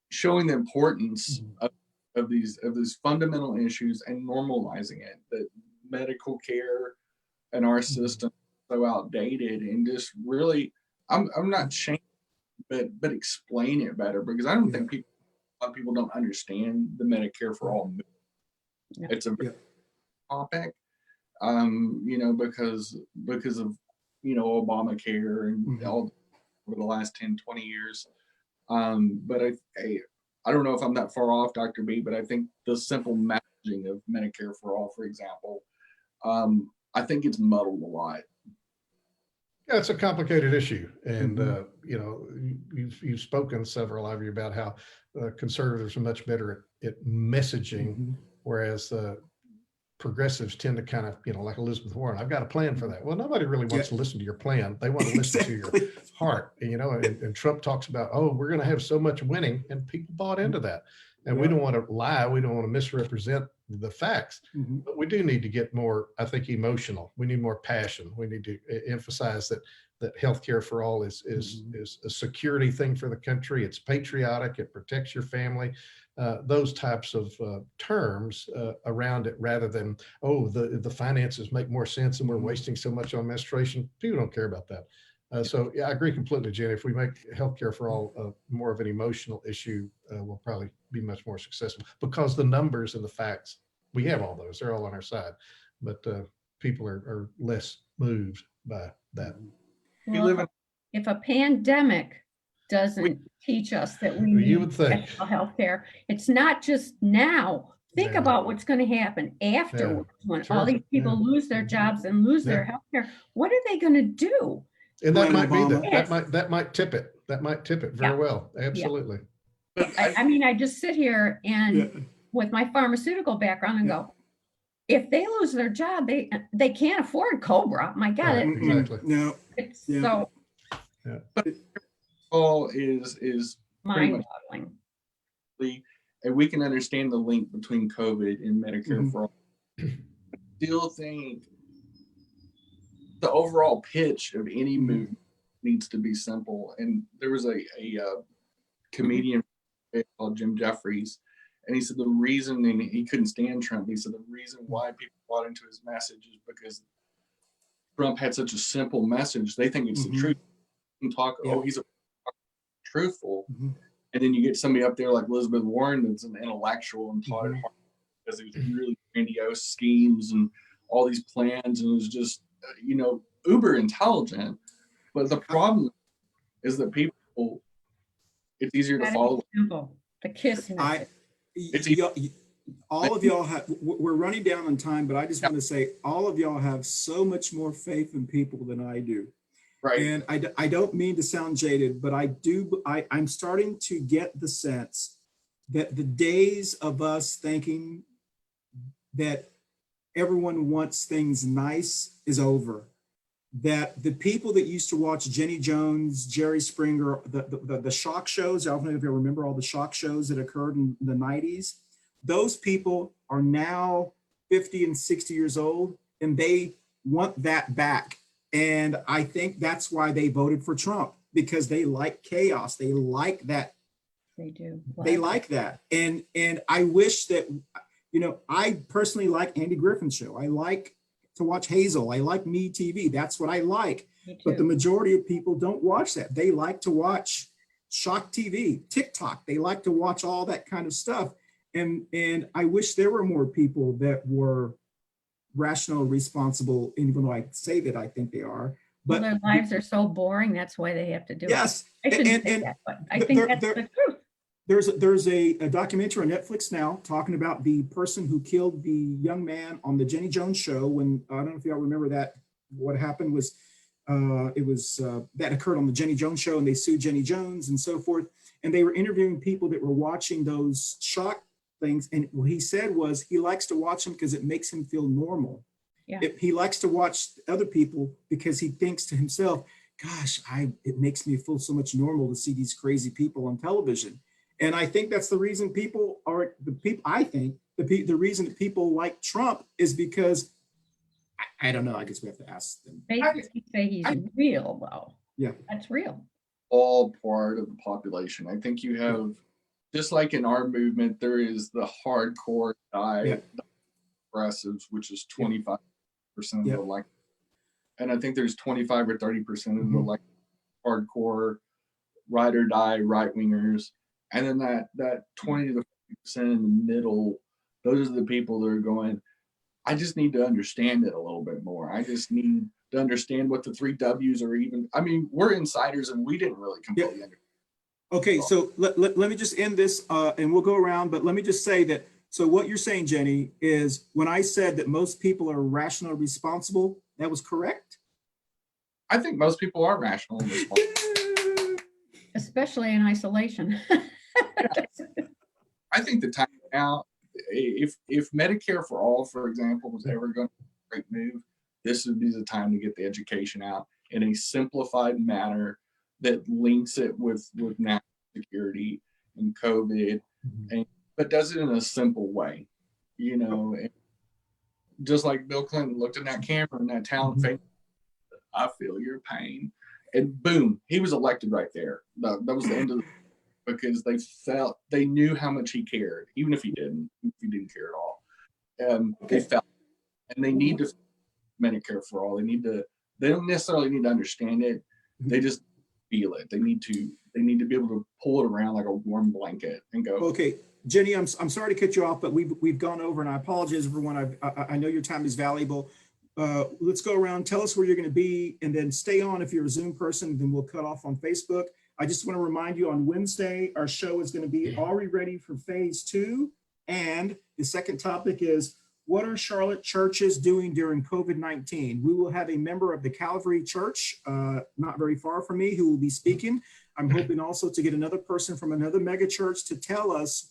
showing the importance of these fundamental issues and normalizing it, that medical care and our system is so outdated, and just really I'm not shaming, but explain it better, because I don't think a lot of people don't understand the Medicare for all movement. Yeah. It's a very topic, you know, because of, you know, Obamacare and all over the last 10, 20 years. But I don't know if I'm that far off, Dr. B, but I think the simple messaging of Medicare for all, for example, I think it's muddled a lot. Yeah, it's a complicated issue. And, you know, you've spoken, several of you, about how conservatives are much better at messaging, whereas progressives tend to kind of, you know, like Elizabeth Warren, I've got a plan for that. Well, nobody really wants to listen to your plan. They want to listen to your heart. And, you know, and Trump talks about, oh, we're going to have so much winning, and people bought into that. And we don't want to lie. We don't want to misrepresent the facts, but we do need to get more, I think, emotional. We need more passion. We need to emphasize that healthcare for all is a security thing for the country. It's patriotic. It protects your family. Those types of terms around it, rather than, oh, the finances make more sense and we're wasting so much on menstruation. People don't care about that. So yeah, I agree completely, Jenny. If we make healthcare for all more of an emotional issue, we'll probably be much more successful, because the numbers and the facts, we have all those, they're all on our side, but people are less moved by that. Well, if a pandemic doesn't teach us that we You need would think. national health care, it's not just now. Think Yeah. about what's going to happen afterwards, when all these people lose their jobs and lose their health care. What are they going to do? And that Blame might be Obama. that might tip it. That might tip it very well. Absolutely. I mean, I just sit here and with my pharmaceutical background and go, if they lose their job, they can't afford Cobra. My God, Right, exactly. No. it's Yeah. so All is mind-boggling. and we can understand the link between COVID and Medicare for all. I still think the overall pitch of any movement needs to be simple. And there was a comedian called Jim Jeffries, and he said the reason, and he couldn't stand Trump, he said the reason why people bought into his message is because Trump had such a simple message. They think it's the truth. And talk, he's a truthful. And then you get somebody up there like Elizabeth Warren that's an intellectual and taught it hard, because it was really grandiose schemes and all these plans, and it was just uber intelligent, but the problem is that people, it's easier to Gotta be follow. simple. The KISS method. All of y'all have, we're running down on time, but I just want to say, all of y'all have so much more faith in people than I do. Right. And I don't mean to sound jaded, but I'm starting to get the sense that the days of us thinking that everyone wants things nice is over. That the people that used to watch Jenny Jones, Jerry Springer, the shock shows, I don't know if you remember all the shock shows that occurred in the 90s, those people are now 50 and 60 years old, and they want that back. And I think that's why they voted for Trump, because they like chaos. They like that. They do. They like that. And I wish that, I personally like Andy Griffin's show. I like to watch Hazel. I like Me TV. That's what I like. But the majority of people don't watch that. They like to watch Shock TV, TikTok. They like to watch all that kind of stuff. And I wish there were more people that were rational, responsible, even though I say that I think they are. But their lives are so boring. That's why they have to do yes, it. I shouldn't say that, but I think that's the truth. There's a documentary on Netflix now talking about the person who killed the young man on the Jenny Jones show. When I don't know if y'all remember that. What happened was that occurred on the Jenny Jones show, and they sued Jenny Jones and so forth. And they were interviewing people that were watching those shock things. And what he said was he likes to watch them because it makes him feel normal. Yeah. He likes to watch other people because he thinks to himself, gosh, it makes me feel so much normal to see these crazy people on television. And I think that's the reason the reason that people like Trump is because, I don't know, I guess we have to ask them. Basically say he's real, though. Yeah. That's real. All part of the population. I think you have, just like in our movement, there is the hardcore progressives, which is 25% of the elect. And I think there's 25 or 30% of the hardcore ride or die right wingers. And then that 20 to 50% in the middle, those are the people that are going, I just need to understand it a little bit more. I just need to understand what the 3 W's are even. I mean, we're insiders and we didn't really completely understand. Okay, so let me just end this and we'll go around, but let me just say that, so what you're saying, Jenny, is when I said that most people are rational and responsible, that was correct? I think most people are rational and responsible. Especially in isolation. I think the time now, if Medicare for all, for example, was ever going to be a great move, this would be the time to get the education out in a simplified manner that links it with national security and COVID, but does it in a simple way, and just like Bill Clinton looked in that camera and that talent face, I feel your pain, and boom, he was elected right there. That was the end of the, because they knew how much he cared, even if he didn't care at all. They felt, and they need to Medicare for all. They don't necessarily need to understand it. They just feel it. They need to be able to pull it around like a warm blanket and go. Okay, Jenny, I'm sorry to cut you off, but we've gone over, and I apologize, everyone. I know your time is valuable. Let's go around. Tell us where you're going to be, and then stay on if you're a Zoom person. Then we'll cut off on Facebook. I just want to remind you, on Wednesday, our show is going to be Are We Ready for Phase 2? And the second topic is, what are Charlotte churches doing during COVID-19? We will have a member of the Calvary Church, not very far from me, who will be speaking. I'm hoping also to get another person from another mega church to tell us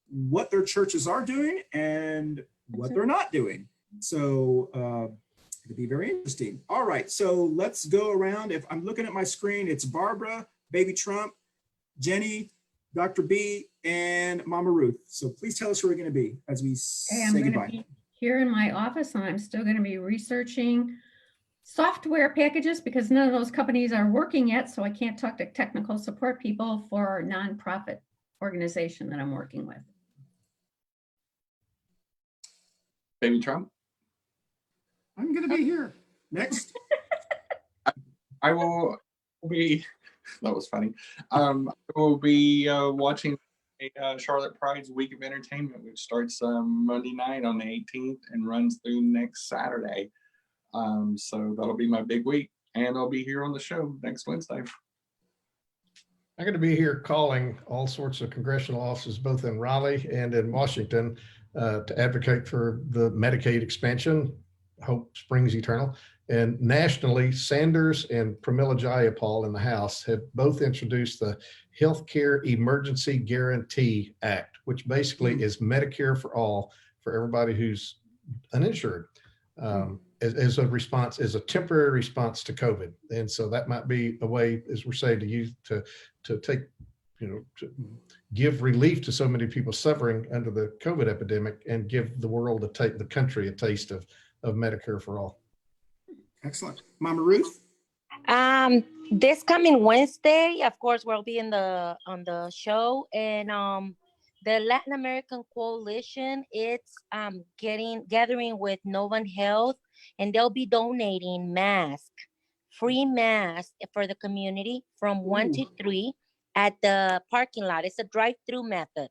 what their churches are doing and what they're not doing. So it'll be very interesting. All right, so let's go around. If I'm looking at my screen, it's Barbara, Baby Trump, Jenny, Dr. B, and Mama Ruth. So please tell us where we're going to be as we say goodbye. Be here in my office, and I'm still going to be researching software packages because none of those companies are working yet. So I can't talk to technical support people for a nonprofit organization that I'm working with. Baby Trump? I'm going to be here. Next. I will be, that was funny. I will be watching Charlotte Pride's Week of Entertainment, which starts Monday night on the 18th and runs through next Saturday. So that'll be my big week, and I'll be here on the show next Wednesday. I'm going to be here calling all sorts of congressional offices, both in Raleigh and in Washington, to advocate for the Medicaid expansion. Hope springs eternal. And nationally, Sanders and Pramila Jayapal in the House have both introduced the Healthcare Emergency Guarantee Act, which basically is Medicare for all for everybody who's uninsured, as a response, as a temporary response to COVID. And so that might be a way, as we're saying, to use to take, to give relief to so many people suffering under the COVID epidemic and give the world the country a taste of Medicare for all. Excellent. Mama Ruth? This coming Wednesday, of course, we'll be on the show, and the Latin American Coalition, it's gathering with Novan Health, and they'll be donating free masks for the community from 1 to 3 at the parking lot. It's a drive-through method.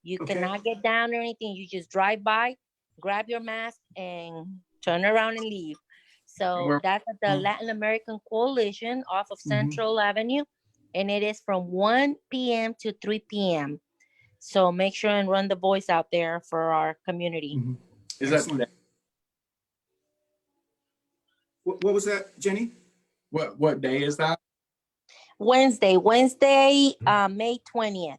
You cannot get down or anything. You just drive by, grab your mask, and turn around and leave. So that's at the Latin American Coalition off of Central Avenue, and it is from 1 p.m. to 3 p.m. So make sure and run the voice out there for our community. Is that today? What was that, Jenny? What day is that? Wednesday, May 20th.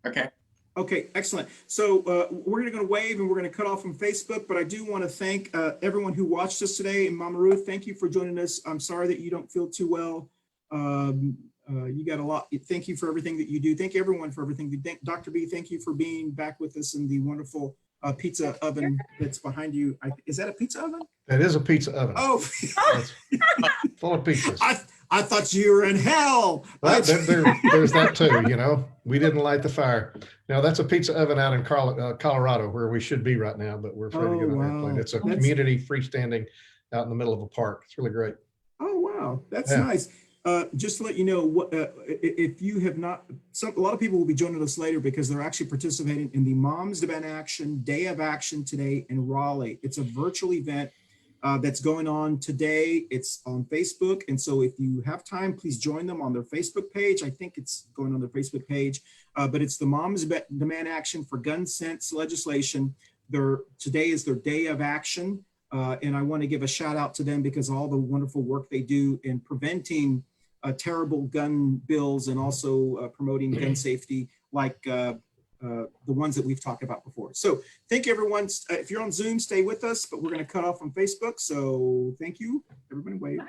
Okay. Okay, excellent. So we're going to wave and we're going to cut off from Facebook, but I do want to thank everyone who watched us today. And Mama Ruth, thank you for joining us. I'm sorry that you don't feel too well. You got a lot. Thank you for everything that you do. Thank you everyone for everything. Dr. B, thank you for being back with us in the wonderful pizza oven that's behind you. Is that a pizza oven? That is a pizza oven. Oh, It's full of pizzas. I thought you were in hell. Well, there's that too, we didn't light the fire. Now that's a pizza oven out in Colorado, where we should be right now, but we're afraid to get on an airplane. It's a community freestanding out in the middle of a park. It's really great. Oh, wow. That's nice. Just to let you know, if you have not, a lot of people will be joining us later because they're actually participating in the Moms Demand Action Day of Action today in Raleigh. It's a virtual event that's going on today. It's on Facebook. And so if you have time, please join them on their Facebook page. I think it's going on their Facebook page, but it's the Moms Demand Action for Gun Sense legislation. Today is their Day of Action. And I want to give a shout out to them because all the wonderful work they do in preventing terrible gun bills and also promoting gun safety like the ones that we've talked about before. So thank you, everyone. If you're on Zoom, stay with us, but we're going to cut off on Facebook. So thank you. Everybody wave.